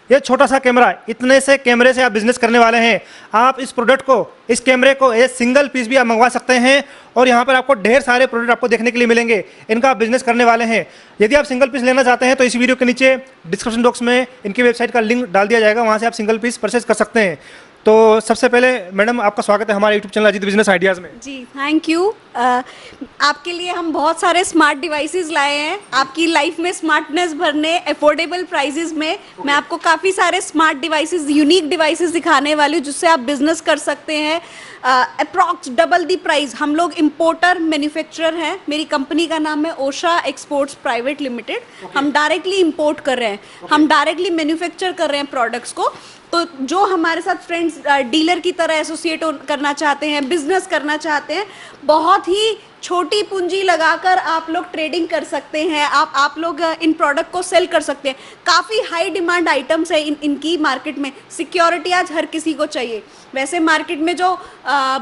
ये छोटा सा कैमरा, इतने से कैमरे से आप बिजनेस करने वाले हैं। आप इस प्रोडक्ट को, इस कैमरे को, ये सिंगल पीस भी आप मंगवा सकते हैं और यहाँ पर आपको ढेर सारे प्रोडक्ट आपको देखने के लिए मिलेंगे। इनका आप बिजनेस करने वाले हैं। यदि आप सिंगल पीस लेना चाहते हैं तो इस वीडियो के नीचे डिस्क्रिप्शन बॉक्स में इनकी वेबसाइट का लिंक डाल दिया जाएगा, वहाँ से आप सिंगल पीस परचेज कर सकते हैं। तो सबसे पहले मैडम आपका स्वागत है हमारे YouTube channel Ajit business ideas में। जी थैंक यू। आपके लिए हम बहुत सारे स्मार्ट डिवाइसेस लाए हैं, आपकी लाइफ में स्मार्टनेस भरने, अफोर्डेबल प्राइजेस में। मैं आपको काफ़ी सारे स्मार्ट डिवाइसेस, यूनिक डिवाइसेस दिखाने वाली हूँ जिससे आप बिजनेस कर सकते हैं अप्रॉक्स डबल दी प्राइस। हम लोग इम्पोर्टर मैन्युफैक्चरर हैं। मेरी कंपनी का नाम है ओशा एक्सपोर्ट्स प्राइवेट लिमिटेड। हम डायरेक्टली इम्पोर्ट कर रहे हैं, हम डायरेक्टली मैन्युफैक्चर कर रहे हैं प्रोडक्ट्स को। तो जो हमारे साथ फ्रेंड्स डीलर की तरह एसोसिएट करना चाहते हैं, बिजनेस करना चाहते हैं, बहुत ही छोटी पूंजी लगाकर आप लोग ट्रेडिंग कर सकते हैं। आप लोग इन प्रोडक्ट को सेल कर सकते हैं। काफ़ी हाई डिमांड आइटम्स है इनकी मार्केट में। सिक्योरिटी आज हर किसी को चाहिए। वैसे मार्केट में जो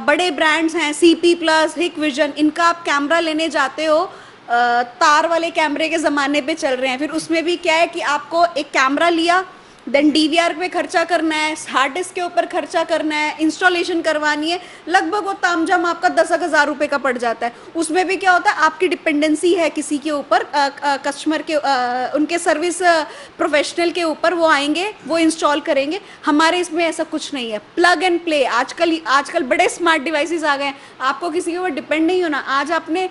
बड़े ब्रांड्स हैं, CP प्लस, हिकविजन, इनका आप कैमरा लेने जाते हो, तार वाले कैमरे के ज़माने पे चल रहे हैं। फिर उसमें भी क्या है कि आपको एक कैमरा लिया, देन DVR पे खर्चा करना है, हार्ड डिस्क के ऊपर खर्चा करना है, इंस्टॉलेशन करवानी है, लगभग वो तामझाम आपका 10,000 रुपये का पड़ जाता है। उसमें भी क्या होता है, आपकी डिपेंडेंसी है किसी के ऊपर, कस्टमर के, उनके सर्विस प्रोफेशनल के ऊपर। वो आएंगे, वो इंस्टॉल करेंगे। हमारे इसमें ऐसा कुछ नहीं है, प्लग एंड प्ले। आजकल बड़े स्मार्ट डिवाइसेस आ गए हैं, आपको किसी के ऊपर डिपेंड नहीं होना। आज आपने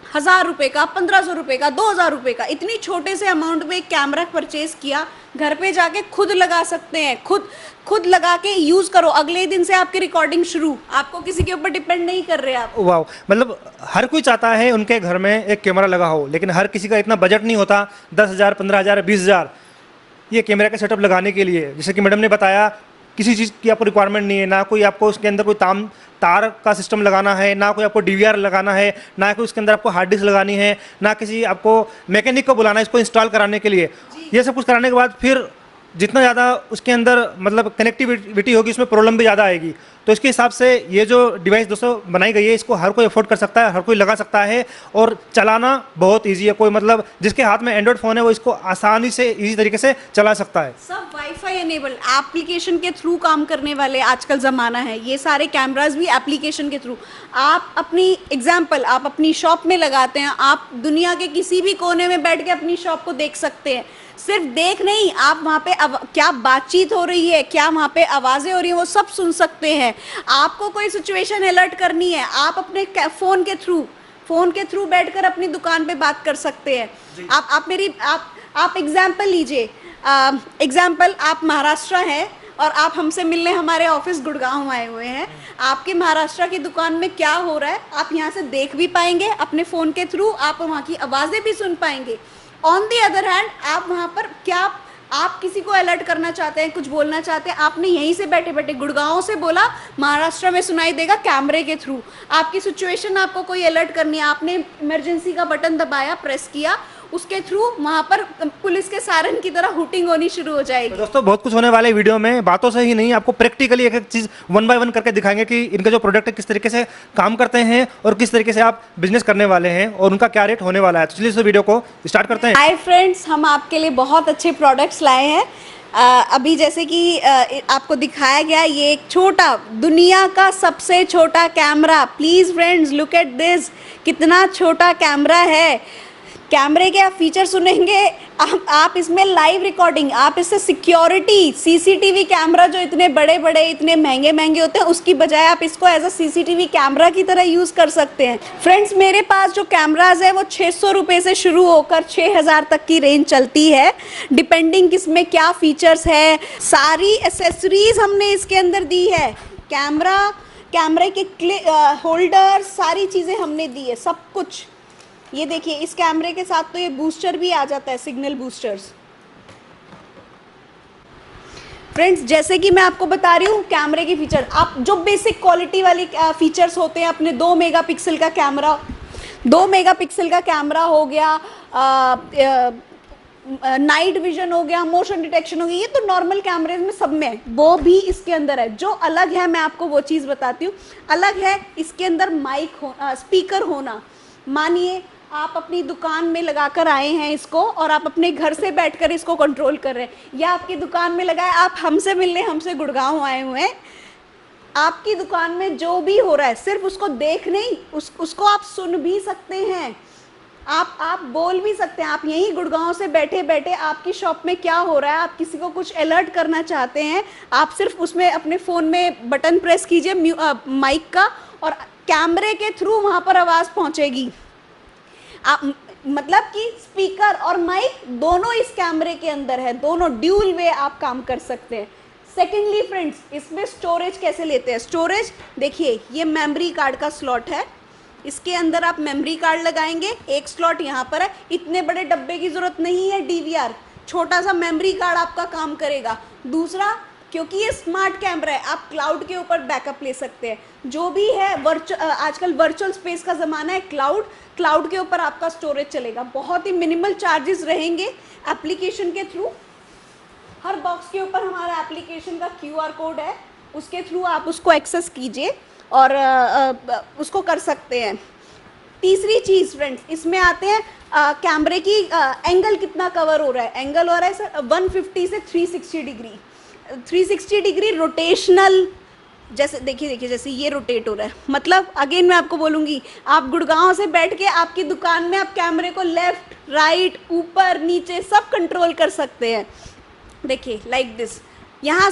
1,000 रुपये का, 1,500 रुपये का, 2,000 रुपये का, इतनी छोटे से अमाउंट में एक कैमरा परचेज किया, घर पे जाके खुद लगा सकते हैं। खुद लगा के यूज़ करो, अगले दिन से आपकी रिकॉर्डिंग शुरू। आपको किसी के ऊपर डिपेंड नहीं कर रहे आप। वाह, मतलब हर कोई चाहता है उनके घर में एक कैमरा लगा हो, लेकिन हर किसी का इतना बजट नहीं होता 10,000, 15,000, 20,000 ये कैमरा का सेटअप लगाने के लिए। जैसे कि मैडम ने बताया, किसी चीज़ की आपको रिक्वायरमेंट नहीं है, ना कोई आपको उसके अंदर कोई तार का सिस्टम लगाना है, ना कोई आपको DVR लगाना है, ना कोई उसके अंदर आपको हार्ड डिस्क लगानी है, ना किसी आपको मैकेनिक को बुलाना है इसको इंस्टॉल कराने के लिए। ये सब कुछ कराने के बाद फिर जितना ज़्यादा उसके अंदर मतलब कनेक्टिविटी होगी, उसमें प्रॉब्लम भी ज़्यादा आएगी। तो इसके हिसाब से ये जो डिवाइस दोस्तों बनाई गई है, इसको हर कोई अफोर्ड कर सकता है, हर कोई लगा सकता है और चलाना बहुत ईजी है। कोई मतलब जिसके हाथ में एंड्रॉइड फ़ोन है वो इसको आसानी से ईजी तरीके से चला सकता है। सब वाईफाई एनेबल एप्लीकेशन के थ्रू काम करने वाले आजकल ज़माना है। ये सारे कैमरास भी एप्लीकेशन के थ्रू। आप अपनी एग्जाम्पल, आप अपनी शॉप में लगाते हैं, आप दुनिया के किसी भी कोने में बैठ के अपनी शॉप को देख सकते हैं। सिर्फ देख नहीं, आप वहाँ पे क्या बातचीत हो रही है, क्या वहाँ पे आवाज़ें हो रही हैं, वो सब सुन सकते हैं। आपको कोई सिचुएशन अलर्ट करनी है, आप अपने फ़ोन के थ्रू बैठकर अपनी दुकान पे बात कर सकते हैं। आप एग्जाम्पल लीजिए। एग्जाम्पल, आप महाराष्ट्र हैं और आप हमसे मिलने हमारे ऑफिस गुड़गांव आए हुए हैं। आपके महाराष्ट्र की दुकान में क्या हो रहा है आप यहाँ से देख भी पाएंगे अपने फ़ोन के थ्रू, आप वहाँ की आवाज़ें भी सुन पाएंगे। ऑन दी अदर हैंड, आप वहाँ पर क्या आप किसी को अलर्ट करना चाहते हैं, कुछ बोलना चाहते हैं, आपने यहीं से बैठे बैठे गुड़गांव से बोला, महाराष्ट्र में सुनाई देगा कैमरे के थ्रू। आपकी सिचुएशन, आपको कोई अलर्ट करनी है, आपने इमरजेंसी का बटन दबाया, प्रेस किया, उसके थ्रू वहाँ पर पुलिस के सायरन की तरह हुटिंग होनी शुरू हो जाएगी। तो दोस्तों बहुत कुछ होने वाले वीडियो में, बातों से ही नहीं, आपको प्रैक्टिकली एक एक चीज़ 1 बाय 1 करके दिखाएंगे कि इनका जो प्रोडक्ट है किस तरीके से काम करते हैं और किस तरीके से आप बिजनेस करने वाले हैं और उनका क्या रेट होने वाला है। तो चलिए इस वीडियो को स्टार्ट करते हैं। हाय फ्रेंड्स, हम आपके लिए बहुत अच्छे प्रोडक्ट्स लाए हैं। अभी जैसे कि आपको दिखाया गया, ये एक छोटा, दुनिया का सबसे छोटा camera. Please friends look at this, कितना छोटा कैमरा है। कैमरे के आप फीचर सुनेंगे, आप इसमें लाइव रिकॉर्डिंग, आप इससे सिक्योरिटी, CCTV कैमरा जो इतने बड़े बड़े, इतने महंगे महंगे होते हैं, उसकी बजाय आप इसको एज अ CCTV कैमरा की तरह यूज़ कर सकते हैं। फ्रेंड्स, मेरे पास जो कैमराज है वो 600 रुपये से शुरू होकर 6,000 तक की रेंज चलती है, डिपेंडिंग किसमें क्या फीचर्स है। सारी एसेसरीज हमने इसके अंदर दी है। कैमरे के होल्डर, सारी चीज़ें हमने दी है, सब कुछ। ये देखिए, इस कैमरे के साथ तो ये बूस्टर भी आ जाता है, सिग्नल बूस्टर्स। फ्रेंड्स, जैसे कि मैं आपको बता रही हूँ कैमरे के फीचर, आप जो बेसिक क्वालिटी वाली फीचर्स होते हैं अपने 2 मेगापिक्सल का कैमरा, 2 मेगापिक्सल का कैमरा हो गया, नाइट विजन हो गया, मोशन डिटेक्शन हो गया, ये तो नॉर्मल कैमरेज में सब में है, वो भी इसके अंदर है। जो अलग है मैं आपको वो चीज़ बताती हूँ, अलग है इसके अंदर माइक हो, स्पीकर होना। मानिए आप अपनी दुकान में लगाकर आए हैं इसको और आप अपने घर से बैठकर इसको कंट्रोल कर रहे हैं, या आपकी दुकान में लगा है, आप हमसे मिलने हमसे गुड़गांव आए हुए हैं, आपकी दुकान में जो भी हो रहा है सिर्फ उसको देख नहीं, उसको आप सुन भी सकते हैं, आप बोल भी सकते हैं। आप यहीं गुड़गांव से बैठे बैठे आपकी शॉप में क्या हो रहा है, आप किसी को कुछ अलर्ट करना चाहते हैं, आप सिर्फ उसमें अपने फ़ोन में बटन प्रेस कीजिए माइक का और कैमरे के थ्रू वहाँ पर आवाज़ पहुँचेगी। आप मतलब कि स्पीकर और माइक दोनों इस कैमरे के अंदर है, दोनों ड्यूल वे आप काम कर सकते हैं। सेकेंडली फ्रेंड्स, इसमें स्टोरेज कैसे लेते हैं? स्टोरेज देखिए, ये मेमोरी कार्ड का स्लॉट है, इसके अंदर आप मेमोरी कार्ड लगाएंगे, एक स्लॉट यहाँ पर है। इतने बड़े डब्बे की ज़रूरत नहीं है डीवीआर, छोटा सा मेमोरी कार्ड आपका काम करेगा। दूसरा, क्योंकि ये स्मार्ट कैमरा है, आप क्लाउड के ऊपर बैकअप ले सकते हैं। जो भी है आजकल वर्चुअल स्पेस का ज़माना है, क्लाउड के ऊपर आपका स्टोरेज चलेगा। बहुत ही मिनिमल चार्जेस रहेंगे एप्लीकेशन के थ्रू। हर बॉक्स के ऊपर हमारा एप्लीकेशन का QR कोड है, उसके थ्रू आप उसको एक्सेस कीजिए और उसको कर सकते हैं। तीसरी चीज़ फ्रेंड्स, इसमें आते हैं कैमरे की एंगल कितना कवर हो रहा है। एंगल हो रहा है सर 150 से 360 डिग्री, 360 डिग्री रोटेशनल। जैसे देखिए जैसे ये रोटेट हो रहा है, मतलब अगेन मैं आपको बोलूँगी, आप गुड़गांव से बैठ के आपकी दुकान में आप कैमरे को लेफ्ट राइट ऊपर नीचे सब कंट्रोल कर सकते हैं। देखिए लाइक दिस, यहाँ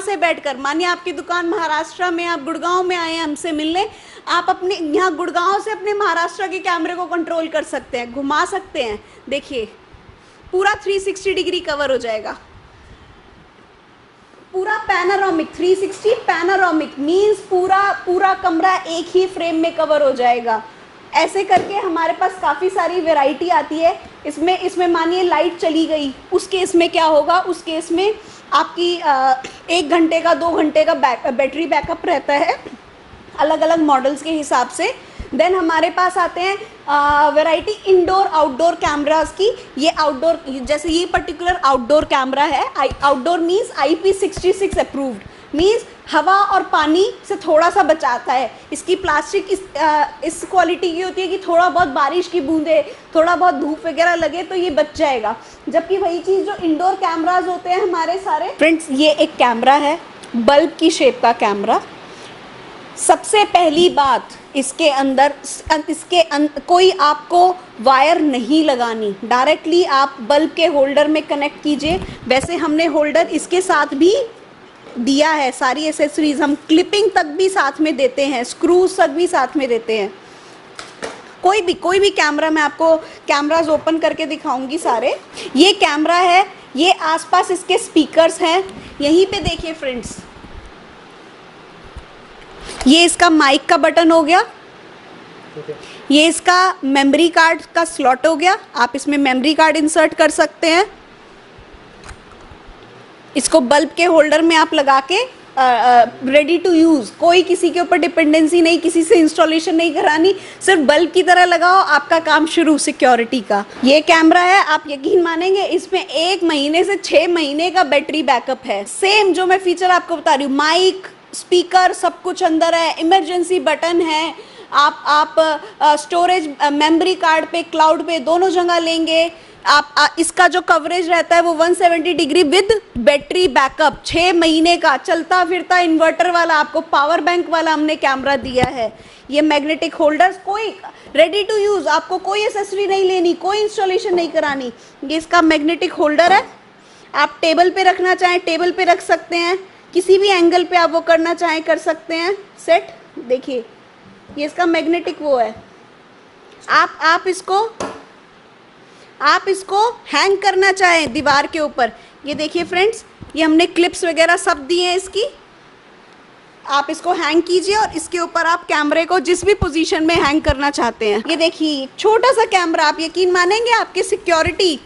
से बैठकर मानिए आपकी दुकान महाराष्ट्र में, आप गुड़गांव में आए हैं हमसे मिलने, आप अपने यहाँ गुड़गांव से अपने महाराष्ट्र के कैमरे को कंट्रोल कर सकते हैं, घुमा सकते हैं। देखिए पूरा 360 डिग्री कवर हो जाएगा, पूरा पैनारोमिक। 360 पैनारोमिक मीन्स पूरा कमरा एक ही फ्रेम में कवर हो जाएगा। ऐसे करके हमारे पास काफ़ी सारी वैरायटी आती है। इसमें मानिए लाइट चली गई, उस केस में क्या होगा, उस केस में आपकी 1 घंटे का 2 घंटे का बैटरी बैकअप रहता है अलग अलग मॉडल्स के हिसाब से। देन हमारे पास आते हैं वैरायटी इंडोर आउटडोर कैमरास की। ये आउटडोर, जैसे ये पर्टिकुलर आउटडोर कैमरा है, outdoor means IP66 approved, means हवा और पानी से थोड़ा सा बचाता है। इसकी प्लास्टिक इस क्वालिटी की होती है कि थोड़ा बहुत बारिश की बूंदे, थोड़ा बहुत धूप वगैरह लगे तो ये बच जाएगा। जबकि वही चीज़ जो इंडोर कैमराज होते हैं हमारे सारे फ्रेंड्स, ये एक कैमरा है बल्ब की शेप का कैमरा। सबसे पहली बात, इसके अंदर कोई आपको वायर नहीं लगानी, डायरेक्टली आप बल्ब के होल्डर में कनेक्ट कीजिए। वैसे हमने होल्डर इसके साथ भी दिया है, सारी एसेसरीज हम क्लिपिंग तक भी साथ में देते हैं, स्क्रूज तक भी साथ में देते हैं। कोई भी कैमरा, मैं आपको कैमराज ओपन करके दिखाऊंगी सारे। ये कैमरा है, ये आसपास इसके स्पीकर्स हैं, यहीं पे देखिए फ्रेंड्स, ये इसका माइक का बटन हो गया, ये इसका मेमोरी कार्ड का स्लॉट हो गया, आप इसमें मेमोरी कार्ड इंसर्ट कर सकते हैं। इसको बल्ब के होल्डर में आप लगा के रेडी टू यूज़, कोई किसी के ऊपर डिपेंडेंसी नहीं, किसी से इंस्टॉलेशन नहीं करानी, सिर्फ बल्ब की तरह लगाओ, आपका काम शुरू सिक्योरिटी का। ये कैमरा है, आप यकीन मानेंगे इसमें 1 महीने से 6 महीने का बैटरी बैकअप है। सेम जो मैं फीचर आपको बता रही हूँ, माइक स्पीकर सब कुछ अंदर है, इमरजेंसी बटन है, आप स्टोरेज मेमोरी कार्ड पे क्लाउड पे दोनों जगह लेंगे। आप इसका जो कवरेज रहता है वो 170 डिग्री विद बैटरी बैकअप, 6 महीने का चलता फिरता इन्वर्टर वाला, आपको पावर बैंक वाला हमने कैमरा दिया है। ये मैग्नेटिक होल्डर्स, कोई रेडी टू यूज़, आपको कोई एसेसरी नहीं लेनी, कोई इंस्टॉलेशन नहीं करानी। ये इसका मैग्नेटिक होल्डर है, आप टेबल पे रखना चाहें टेबल पे रख सकते हैं, किसी भी एंगल पे आप वो करना चाहें कर सकते हैं सेट। देखिए ये इसका मैग्नेटिक वो है, आप इसको हैंग करना चाहें दीवार के ऊपर, ये देखिए फ्रेंड्स, ये हमने क्लिप्स वगैरह सब दी हैं इसकी, आप इसको हैंग कीजिए और इसके ऊपर आप कैमरे को जिस भी पोजीशन में हैंग करना चाहते हैं। ये देखिए छोटा सा कैमरा, आप यकीन मानेंगे आपकी सिक्योरिटी,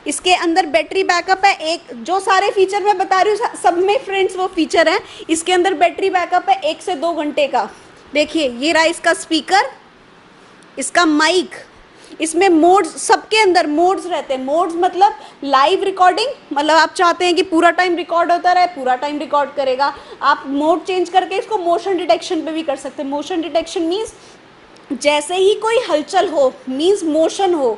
इसके अंदर बैटरी बैकअप है। एक जो सारे फीचर मैं बता रही हूँ सब में फ्रेंड्स वो फीचर हैं। इसके अंदर बैटरी बैकअप है 1 से 2 घंटे का। देखिए ये रहा इसका स्पीकर, इसका माइक, इसमें मोड्स, सबके अंदर मोड्स रहते हैं। मोड्स मतलब लाइव रिकॉर्डिंग, मतलब आप चाहते हैं कि पूरा टाइम रिकॉर्ड होता रहे, पूरा टाइम रिकॉर्ड करेगा। आप मोड चेंज करके इसको मोशन डिटेक्शन पे भी कर सकते हैं। मोशन डिटेक्शन मीन्स जैसे ही कोई हलचल हो, मीन्स मोशन हो,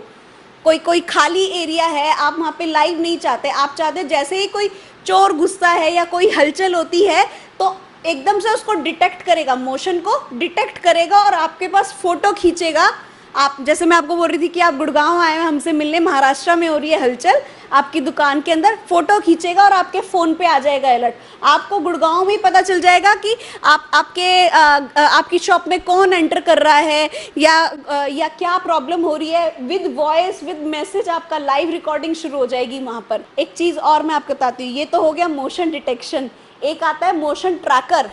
कोई खाली एरिया है, आप वहाँ पे लाइव नहीं चाहते, आप चाहते जैसे ही कोई चोर घुसता है या कोई हलचल होती है तो एकदम से उसको डिटेक्ट करेगा, मोशन को डिटेक्ट करेगा और आपके पास फ़ोटो खींचेगा। आप, जैसे मैं आपको बोल रही थी कि आप गुड़गांव आए हैं हमसे मिलने, महाराष्ट्र में हो रही है हलचल, आपकी दुकान के अंदर फ़ोटो खींचेगा और आपके फ़ोन पे आ जाएगा अलर्ट। आपको गुड़गांव में ही पता चल जाएगा कि आपकी शॉप में कौन एंटर कर रहा है या क्या प्रॉब्लम हो रही है। विद वॉइस, विद मैसेज आपका लाइव रिकॉर्डिंग शुरू हो जाएगी वहाँ पर। एक चीज़ और मैं आपको बताती हूँ, ये तो हो गया मोशन डिटेक्शन। एक आता है मोशन ट्रैकर।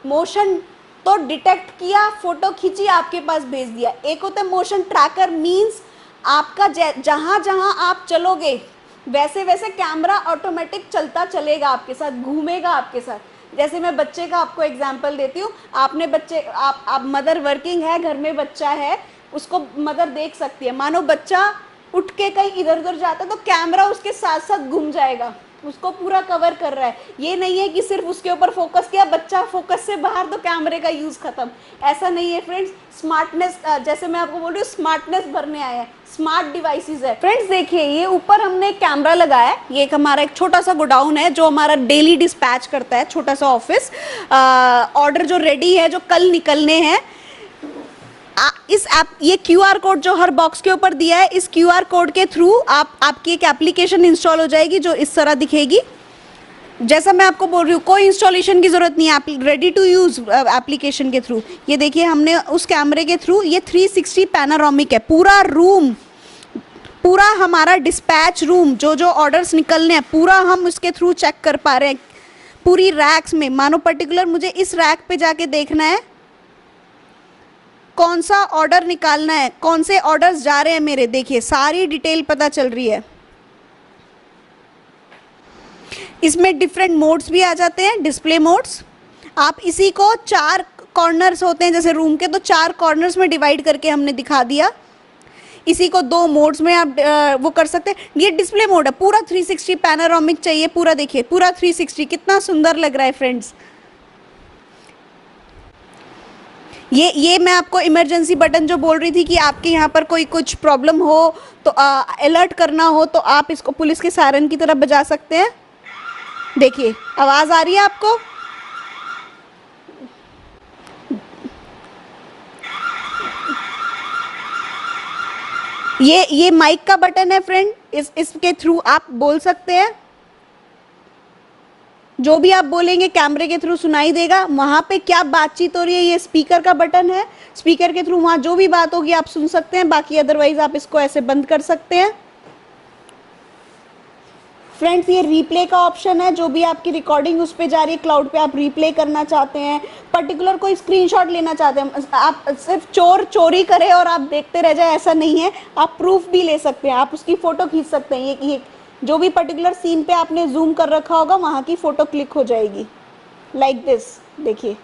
मोशन तो डिटेक्ट किया, फोटो खींची, आपके पास भेज दिया। एक होता है मोशन ट्रैकर, मीन्स आपका जहाँ जहाँ आप चलोगे वैसे वैसे कैमरा ऑटोमेटिक चलता चलेगा आपके साथ, घूमेगा आपके साथ। जैसे मैं बच्चे का आपको एग्जांपल देती हूँ। आपने बच्चे, आप मदर वर्किंग है, घर में बच्चा है, उसको मदर देख सकती है। मानो बच्चा उठ के कहीं इधर उधर जाता है तो कैमरा उसके साथ साथ घूम जाएगा, उसको पूरा कवर कर रहा है। ये नहीं है कि सिर्फ उसके ऊपर फोकस किया, बच्चा फोकस से बाहर तो कैमरे का यूज़ खत्म, ऐसा नहीं है फ्रेंड्स। स्मार्टनेस, जैसे मैं आपको बोल रही हूँ, स्मार्टनेस भरने आया है, स्मार्ट डिवाइसेस है। फ्रेंड्स देखिए, ये ऊपर हमने एक कैमरा लगाया है। ये एक हमारा एक छोटा सा गोडाउन है जो हमारा डेली डिस्पैच करता है, छोटा सा ऑफिस। ऑर्डर जो रेडी है, जो कल निकलने हैं, इस ऐप, ये QR कोड जो हर बॉक्स के ऊपर दिया है, इस QR कोड के थ्रू आपकी एक एप्लीकेशन इंस्टॉल हो जाएगी जो इस तरह दिखेगी। जैसा मैं आपको बोल रही हूँ, कोई इंस्टॉलेशन की ज़रूरत नहीं है, रेडी टू यूज़ एप्लीकेशन के थ्रू। ये देखिए, हमने उस कैमरे के थ्रू, ये 360 पैनारोमिक है, पूरा रूम, पूरा हमारा डिस्पैच रूम, जो ऑर्डर्स निकलने हैं, पूरा हम उसके थ्रू चेक कर पा रहे हैं। पूरी रैक्स में, मानो पर्टिकुलर मुझे इस रैक पे जाके देखना है कौन सा ऑर्डर निकालना है, कौन से ऑर्डर्स जा रहे हैं मेरे, देखिए सारी डिटेल पता चल रही है। इसमें डिफरेंट मोड्स भी आ जाते हैं, डिस्प्ले मोड्स। आप इसी को 4 कॉर्नर्स होते हैं जैसे रूम के, तो 4 कॉर्नर्स में डिवाइड करके हमने दिखा दिया। इसी को 2 मोड्स में आप वो कर सकते हैं। ये डिस्प्ले मोड है, पूरा 360 पैनारोमिक चाहिए, पूरा देखिए, पूरा 360, कितना सुंदर लग रहा है फ्रेंड्स। ये मैं आपको इमरजेंसी बटन जो बोल रही थी कि आपके यहाँ पर कोई कुछ प्रॉब्लम हो तो अलर्ट करना हो तो आप इसको पुलिस के सायरन की तरह बजा सकते हैं। देखिए आवाज़ आ रही है आपको। ये माइक का बटन है फ्रेंड, इसके थ्रू आप बोल सकते हैं। जो भी आप बोलेंगे कैमरे के थ्रू सुनाई देगा। वहाँ पे क्या बातचीत हो रही है, ये स्पीकर का बटन है, स्पीकर के थ्रू वहाँ जो भी बात होगी आप सुन सकते हैं। बाकी अदरवाइज आप इसको ऐसे बंद कर सकते हैं। फ्रेंड्स ये रीप्ले का ऑप्शन है, जो भी आपकी रिकॉर्डिंग उस पे जा रही है क्लाउड पे, आप रीप्ले करना चाहते हैं, पर्टिकुलर कोई स्क्रीनशॉट लेना चाहते हैं, आप सिर्फ चोरी करे और आप देखते रह जाए, ऐसा नहीं है। आप प्रूफ भी ले सकते हैं, आप उसकी फ़ोटो खींच सकते हैं। ये जो भी पर्टिकुलर सीन पे आपने जूम कर रखा होगा वहाँ की फ़ोटो क्लिक हो जाएगी लाइक दिस। देखिए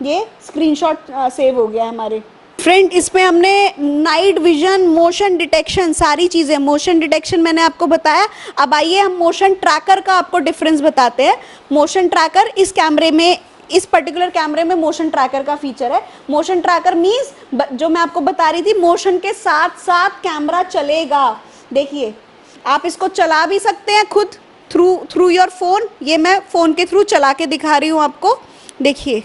ये स्क्रीनशॉट सेव हो गया हमारे। फ्रेंड इसमें हमने नाइट विजन, मोशन डिटेक्शन, सारी चीज़ें, मोशन डिटेक्शन मैंने आपको बताया। अब आइए हम मोशन ट्रैकर का आपको डिफरेंस बताते हैं। मोशन ट्रैकर इस कैमरे में, इस पर्टिकुलर कैमरे में मोशन ट्रैकर का फीचर है। मोशन ट्रैकर मीन्स जो मैं आपको बता रही थी, मोशन के साथ साथ कैमरा चलेगा। देखिए आप इसको चला भी सकते हैं खुद थ्रू योर फोन। ये मैं फ़ोन के थ्रू चला के दिखा रही हूँ आपको। देखिए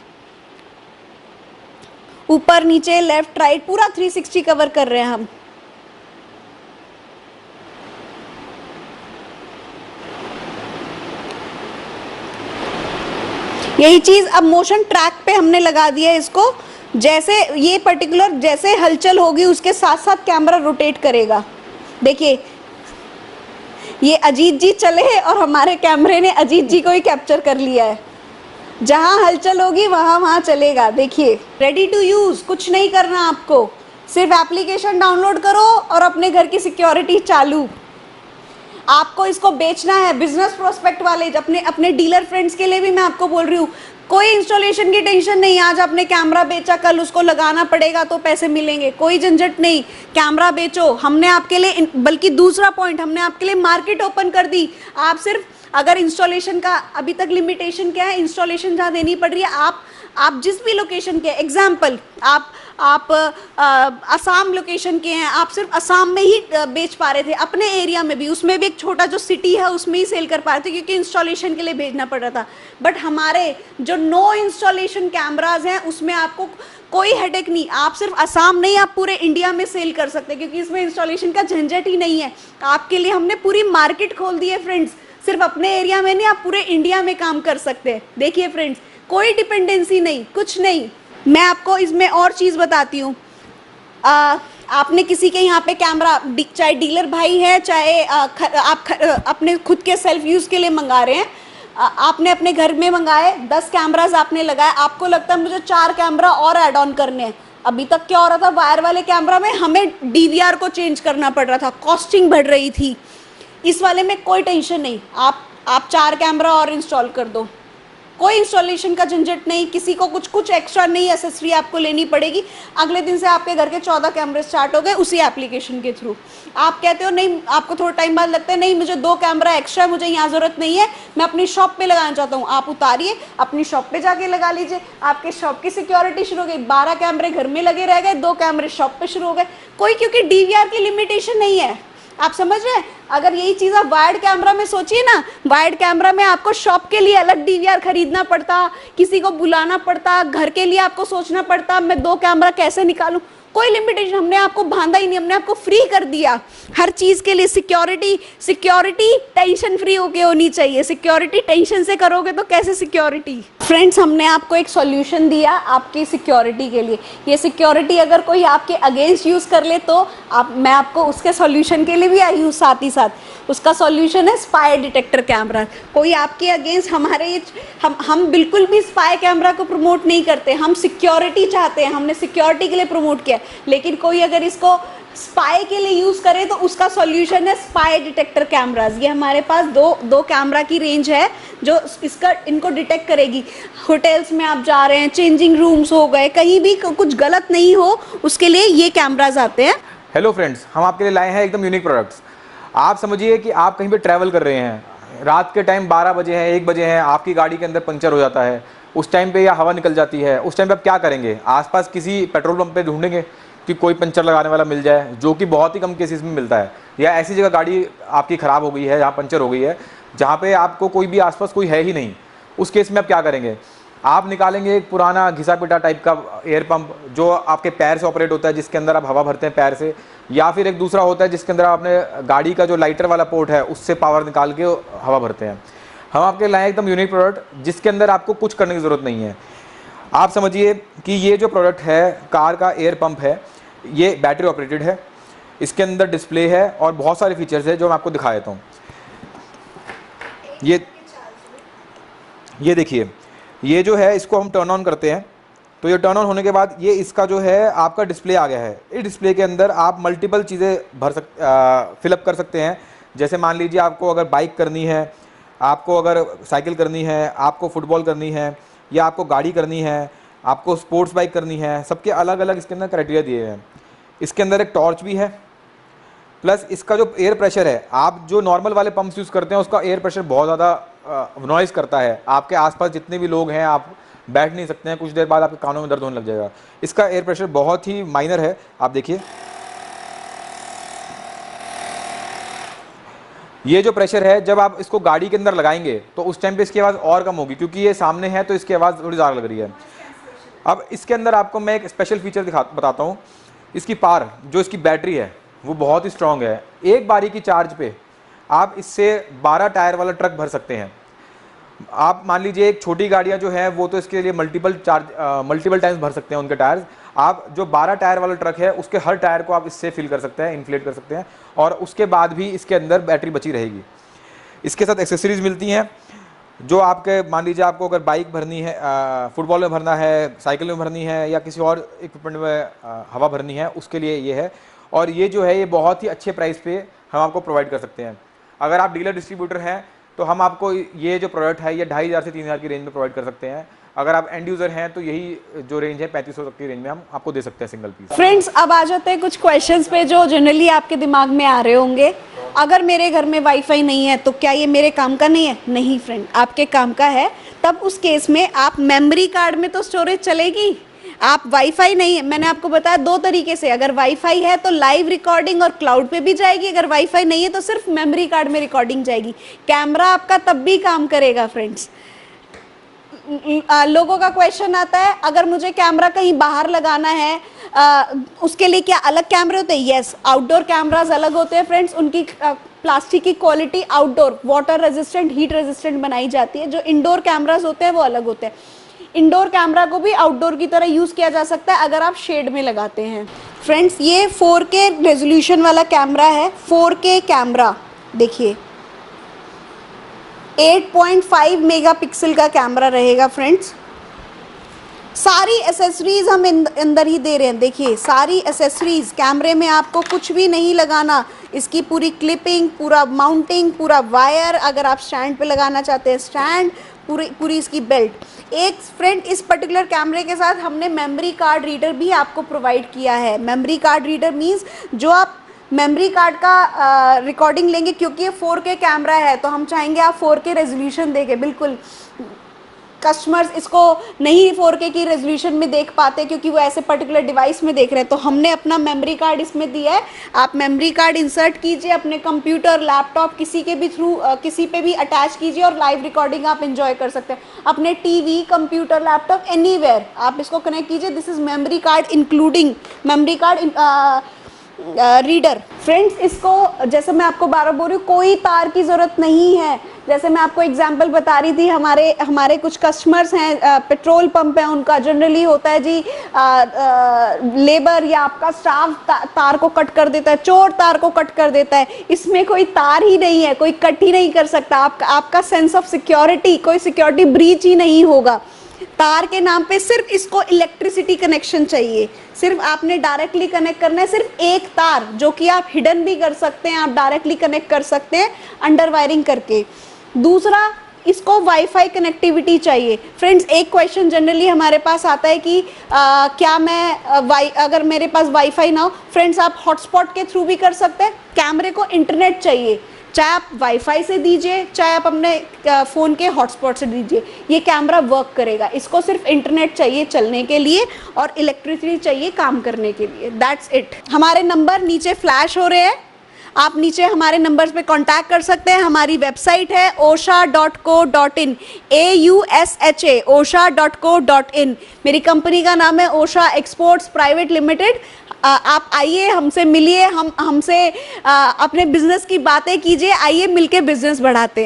ऊपर नीचे लेफ्ट राइट पूरा 360 कवर कर रहे हैं हम। यही चीज़ अब मोशन ट्रैक पे हमने लगा दिया है इसको। जैसे ये पर्टिकुलर जैसे हलचल होगी उसके साथ साथ कैमरा रोटेट करेगा। देखिए ये अजीत जी चले और हमारे कैमरे ने अजीत जी को ही कैप्चर कर लिया है। जहाँ हलचल होगी वहाँ चलेगा। देखिए रेडी टू यूज़, कुछ नहीं करना आपको, सिर्फ एप्लीकेशन डाउनलोड करो और अपने घर की सिक्योरिटी चालू। आपको इसको बेचना है, बिजनेस प्रोस्पेक्ट वाले अपने अपने डीलर फ्रेंड्स के लिए भी मैं आपको बोल रही हूँ, कोई इंस्टॉलेशन की टेंशन नहीं। आज आपने कैमरा बेचा, कल उसको लगाना पड़ेगा तो पैसे मिलेंगे, कोई झंझट नहीं। कैमरा बेचो, हमने आपके लिए, बल्कि दूसरा पॉइंट, हमने आपके लिए मार्केट ओपन कर दी। आप सिर्फ, अगर इंस्टॉलेशन का अभी तक लिमिटेशन क्या है, इंस्टॉलेशन जहाँ देनी पड़ रही है, आप जिस भी लोकेशन के, एग्जाम्पल आप असम लोकेशन के हैं, आप सिर्फ असम में ही बेच पा रहे थे, अपने एरिया में भी, उसमें भी एक छोटा जो सिटी है उसमें ही सेल कर पा रहे थे क्योंकि इंस्टॉलेशन के लिए भेजना पड़ रहा था। बट हमारे जो नो इंस्टॉलेशन कैमराज हैं उसमें आपको कोई हेडेक नहीं, आप सिर्फ असम नहीं, आप पूरे इंडिया में सेल कर सकते हैं क्योंकि इसमें इंस्टॉलेशन का झंझट ही नहीं है। आपके लिए हमने पूरी मार्केट खोल दी है फ्रेंड्स, सिर्फ अपने एरिया में नहीं, आप पूरे इंडिया में काम कर सकते हैं। देखिए फ्रेंड्स, कोई डिपेंडेंसी नहीं, कुछ नहीं। मैं आपको इसमें और चीज़ बताती हूँ। आपने किसी के यहाँ पे कैमरा, चाहे डीलर भाई है, चाहे आप अपने खुद के सेल्फ यूज़ के लिए मंगा रहे हैं, आपने अपने घर में मंगाए, 10 कैमराज आपने लगाए, आपको लगता है मुझे 4 कैमरा और ऐड ऑन करने हैं। अभी तक क्या हो रहा था, वायर वाले कैमरा में हमें डीवीआर को चेंज करना पड़ रहा था, कॉस्टिंग बढ़ रही थी। इस वाले में कोई टेंशन नहीं, आप 4 कैमरा और इंस्टॉल कर दो, कोई इंस्टॉलेशन का झंझट नहीं, किसी को कुछ एक्स्ट्रा नहीं एसेसरी आपको लेनी पड़ेगी। अगले दिन से आपके घर के 14 कैमरे स्टार्ट हो गए उसी एप्लीकेशन के थ्रू। आप कहते हो नहीं, आपको थोड़ा टाइम बाद लगता है नहीं मुझे 2 कैमरा एक्स्ट्रा है, मुझे यहाँ ज़रूरत नहीं है, मैं अपनी शॉप पे लगाना चाहता हूँ, आप उतारिए, अपनी शॉप पे जाके लगा लीजिए। आपके शॉप की सिक्योरिटी शुरू हो गई, 12 कैमरे घर में लगे रह गए, 2 कैमरे शॉप पे शुरू हो गए, कोई, क्योंकि डीवीआर की लिमिटेशन नहीं है। आप समझ रहे हैं? अगर यही चीज़ आप वायर्ड कैमरा में सोचिए ना, वायर्ड कैमरा में आपको शॉप के लिए अलग डीवीआर खरीदना पड़ता, किसी को बुलाना पड़ता, घर के लिए आपको सोचना पड़ता मैं 2 कैमरा कैसे निकालूं। कोई लिमिटेशन हमने आपको बांधा ही नहीं, हमने आपको फ्री कर दिया हर चीज़ के लिए। सिक्योरिटी टेंशन फ्री होके होनी चाहिए, सिक्योरिटी टेंशन से करोगे तो कैसे सिक्योरिटी। फ्रेंड्स, हमने आपको एक सॉल्यूशन दिया आपकी सिक्योरिटी के लिए। ये सिक्योरिटी अगर कोई आपके अगेंस्ट यूज़ कर ले तो मैं आपको उसके सॉल्यूशन के लिए भी आई हूँ साथ ही साथ। उसका सॉल्यूशन है स्पाई डिटेक्टर कैमरा। कोई आपके अगेंस्ट, हमारे ये हम बिल्कुल भी स्पाई कैमरा को प्रमोट नहीं करते, हम सिक्योरिटी चाहते हैं, हमने सिक्योरिटी के लिए प्रमोट किया। लेकिन कोई अगर इसको स्पाई के लिए यूज़ करे तो उसका सॉल्यूशन है स्पाई डिटेक्टर कैमराज। ये हमारे पास दो कैमरा की रेंज है जो इनको डिटेक्ट करेगी। होटल्स में आप जा रहे हैं, चेंजिंग रूम्स हो गए, कहीं भी कुछ गलत नहीं हो, उसके लिए ये कैमराज आते हैं। हेलो फ्रेंड्स, हम आपके लिए लाए हैं एकदम यूनिक प्रोडक्ट्स। आप समझिए कि आप कहीं पे ट्रैवल कर रहे हैं, रात के टाइम 12 बजे हैं, 1 बजे हैं, आपकी गाड़ी के अंदर पंचर हो जाता है, उस टाइम पे या हवा निकल जाती है, उस टाइम पे आप क्या करेंगे? आसपास किसी पेट्रोल पंप पे ढूंढेंगे कि कोई पंचर लगाने वाला मिल जाए, जो कि बहुत ही कम केसेस में मिलता है। या ऐसी जगह गाड़ी आपकी ख़राब हो गई है, जहाँ पंचर हो गई है, जहाँ पे आपको कोई भी आसपास कोई है ही नहीं, उस केस में आप क्या करेंगे? आप निकालेंगे एक पुराना घिसा पिटा टाइप का एयर पंप जो आपके पैर से ऑपरेट होता है, जिसके अंदर आप हवा भरते हैं पैर से, या फिर एक दूसरा होता है जिसके अंदर आपने गाड़ी का जो लाइटर वाला पोर्ट है उससे पावर निकाल के हवा भरते हैं। हम आपके लाए एकदम यूनिक प्रोडक्ट जिसके अंदर आपको कुछ करने की ज़रूरत नहीं है। आप समझिए कि ये जो प्रोडक्ट है, कार का एयर पंप है, ये बैटरी ऑपरेटेड है, इसके अंदर डिस्प्ले है और बहुत सारे फीचर्स है जो मैं आपको दिखा देता हूँ। ये देखिए, ये जो है इसको हम टर्न ऑन करते हैं तो ये टर्न ऑन होने के बाद ये इसका जो है आपका डिस्प्ले आ गया है। इस डिस्प्ले के अंदर आप मल्टीपल चीज़ें फिलअप कर सकते हैं। जैसे मान लीजिए आपको अगर बाइक करनी है, आपको अगर साइकिल करनी है, आपको फुटबॉल करनी है, या आपको गाड़ी करनी है, आपको स्पोर्ट्स बाइक करनी है, सबके अलग अलग इसके अंदर क्राइटेरिया दिए हैं। इसके अंदर एक टॉर्च भी है, प्लस इसका जो एयर प्रेशर है, आप जो नॉर्मल वाले पंप्स यूज़ करते हैं उसका एयर प्रेशर बहुत ज़्यादा नॉइज़ करता है। आपके आसपास जितने भी लोग हैं आप बैठ नहीं सकते हैं, कुछ देर बाद आपके कानों में दर्द होने लग जाएगा। इसका एयर प्रेशर बहुत ही माइनर है, आप देखिए ये जो प्रेशर है, जब आप इसको गाड़ी के अंदर लगाएंगे तो उस टाइम पे इसकी आवाज़ और कम होगी, क्योंकि ये सामने है तो इसकी आवाज़ थोड़ी ज़्यादा लग रही है। अब इसके अंदर आपको मैं एक स्पेशल फीचर बताता हूँ। इसकी पावर, जो इसकी बैटरी है वो बहुत ही स्ट्रॉन्ग है। एक बारी की चार्ज पे आप इससे 12 टायर वाला ट्रक भर सकते हैं। आप मान लीजिए एक छोटी गाड़ियाँ जो हैं वो तो इसके लिए मल्टीपल टाइम्स भर सकते हैं उनके टायर्स। आप जो 12 टायर वाला ट्रक है उसके हर टायर को आप इससे फिल कर सकते हैं, इन्फ्लेट कर सकते हैं, और उसके बाद भी इसके अंदर बैटरी बची रहेगी। इसके साथ एक्सेसरीज मिलती हैं जो आपके, मान लीजिए आपको अगर बाइक भरनी है, फुटबॉल में भरना है, साइकिल में भरनी है, या किसी और इक्विपमेंट में हवा भरनी है, उसके लिए ये है। और ये जो है ये बहुत ही अच्छे प्राइस पे हम आपको प्रोवाइड कर सकते हैं। अगर आप डीलर डिस्ट्रीब्यूटर हैं तो हम आपको ये जो प्रोडक्ट है ये 2500 से 3000 की रेंज में प्रोवाइड कर सकते हैं। अगर आप एंड यूज़र हैं तो यही जो रेंज है 3500 तक की रेंज में हम आपको दे सकते हैं सिंगल पीस। फ्रेंड्स, अब आ जाते हैं कुछ क्वेश्चंस पे जो जनरली आपके दिमाग में आ रहे होंगे। अगर मेरे घर में वाईफाई नहीं है तो क्या ये मेरे काम का नहीं है? नहीं फ्रेंड, आपके काम का है। तब उस केस में आप मेमोरी कार्ड में तो स्टोरेज चलेगी। आप वाईफाई नहीं है, मैंने आपको बताया 2 तरीके से, अगर वाईफाई है तो लाइव रिकॉर्डिंग और क्लाउड पे भी जाएगी, अगर वाईफाई नहीं है तो सिर्फ मेमोरी कार्ड में रिकॉर्डिंग जाएगी। कैमरा आपका तब भी काम करेगा फ्रेंड्स। लोगों का क्वेश्चन आता है अगर मुझे कैमरा कहीं बाहर लगाना है उसके लिए क्या अलग कैमरे होते हैं? यस, आउटडोर कैमराज अलग होते हैं फ्रेंड्स। उनकी प्लास्टिक की quality outdoor water resistant, heat resistant बनाई जाती है। जो इंडोर कैमराज होते हैं वो अलग होते हैं। इंडोर कैमरा को भी आउटडोर की तरह यूज़ किया जा सकता है अगर आप शेड में लगाते हैं। फ्रेंड्स, ये 4K रेजोल्यूशन वाला कैमरा है। 4K कैमरा देखिए, 8.5 मेगापिक्सल का कैमरा रहेगा फ्रेंड्स। सारी एसेसरीज हम अंदर ही दे रहे हैं। देखिए, सारी एसेसरीज कैमरे में आपको कुछ भी नहीं लगाना। इसकी पूरी क्लिपिंग, पूरा माउंटिंग, पूरा वायर, अगर आप स्टैंड पे लगाना चाहते हैं स्टैंड, पूरी इसकी बेल्ट। एक फ्रेंड, इस पर्टिकुलर कैमरे के साथ हमने मेमोरी कार्ड रीडर भी आपको प्रोवाइड किया है। मेमोरी कार्ड रीडर मीन्स जो आप मेमोरी कार्ड का रिकॉर्डिंग लेंगे, क्योंकि ये 4K कैमरा है तो हम चाहेंगे आप 4K रेजोल्यूशन देखें। बिल्कुल, कस्टमर्स इसको नहीं 4K की रेजोल्यूशन में देख पाते क्योंकि वो ऐसे पर्टिकुलर डिवाइस में देख रहे हैं, तो हमने अपना मेमोरी कार्ड इसमें दिया है। आप मेमोरी कार्ड इंसर्ट कीजिए अपने कंप्यूटर, लैपटॉप, किसी के भी थ्रू, किसी पे भी अटैच कीजिए और लाइव रिकॉर्डिंग आप एंजॉय कर सकते हैं। अपने टीवी, कंप्यूटर, लैपटॉप, एनीवेयर आप इसको कनेक्ट कीजिए। This is memory card including memory card reader. Friends, इसको जैसे मैं आपको बार बार बोल रही हूँ, कोई तार की ज़रूरत नहीं है। जैसे मैं आपको एग्जांपल बता रही थी, हमारे कुछ कस्टमर्स हैं, पेट्रोल पंप है, उनका जनरली होता है जी लेबर या आपका स्टाफ तार को कट कर देता है, चोर तार को कट कर देता है। इसमें कोई तार ही नहीं है, कोई कट ही नहीं कर सकता। आपका सेंस ऑफ सिक्योरिटी, कोई सिक्योरिटी ब्रीच ही नहीं होगा। तार के नाम पे सिर्फ इसको इलेक्ट्रिसिटी कनेक्शन चाहिए। सिर्फ आपने डायरेक्टली कनेक्ट करना है, सिर्फ एक तार, जो कि आप हिडन भी कर सकते हैं, आप डायरेक्टली कनेक्ट कर सकते हैं अंडर वायरिंग करके। दूसरा, इसको वाईफाई कनेक्टिविटी चाहिए। फ्रेंड्स, एक क्वेश्चन जनरली हमारे पास आता है कि क्या मैं अगर मेरे पास वाईफाई ना हो। फ्रेंड्स, आप हॉटस्पॉट के थ्रू भी कर सकते हैं। कैमरे को इंटरनेट चाहिए, चाहे आप वाईफाई से दीजिए, चाहे आप अपने फ़ोन के हॉटस्पॉट से दीजिए, ये कैमरा वर्क करेगा। इसको सिर्फ इंटरनेट चाहिए चलने के लिए और इलेक्ट्रिसिटी चाहिए काम करने के लिए। That's it. हमारे नंबर नीचे फ्लैश हो रहे हैं, आप नीचे हमारे नंबर्स पे कांटेक्ट कर सकते हैं। हमारी वेबसाइट है osha.co.in, AUSHA, osha.co.in। मेरी कंपनी का नाम है ओशा एक्सपोर्ट्स प्राइवेट लिमिटेड। आप आइए, हमसे मिलिए, हमसे अपने बिजनेस की बातें कीजिए। आइए, मिलके बिजनेस बढ़ाते हैं।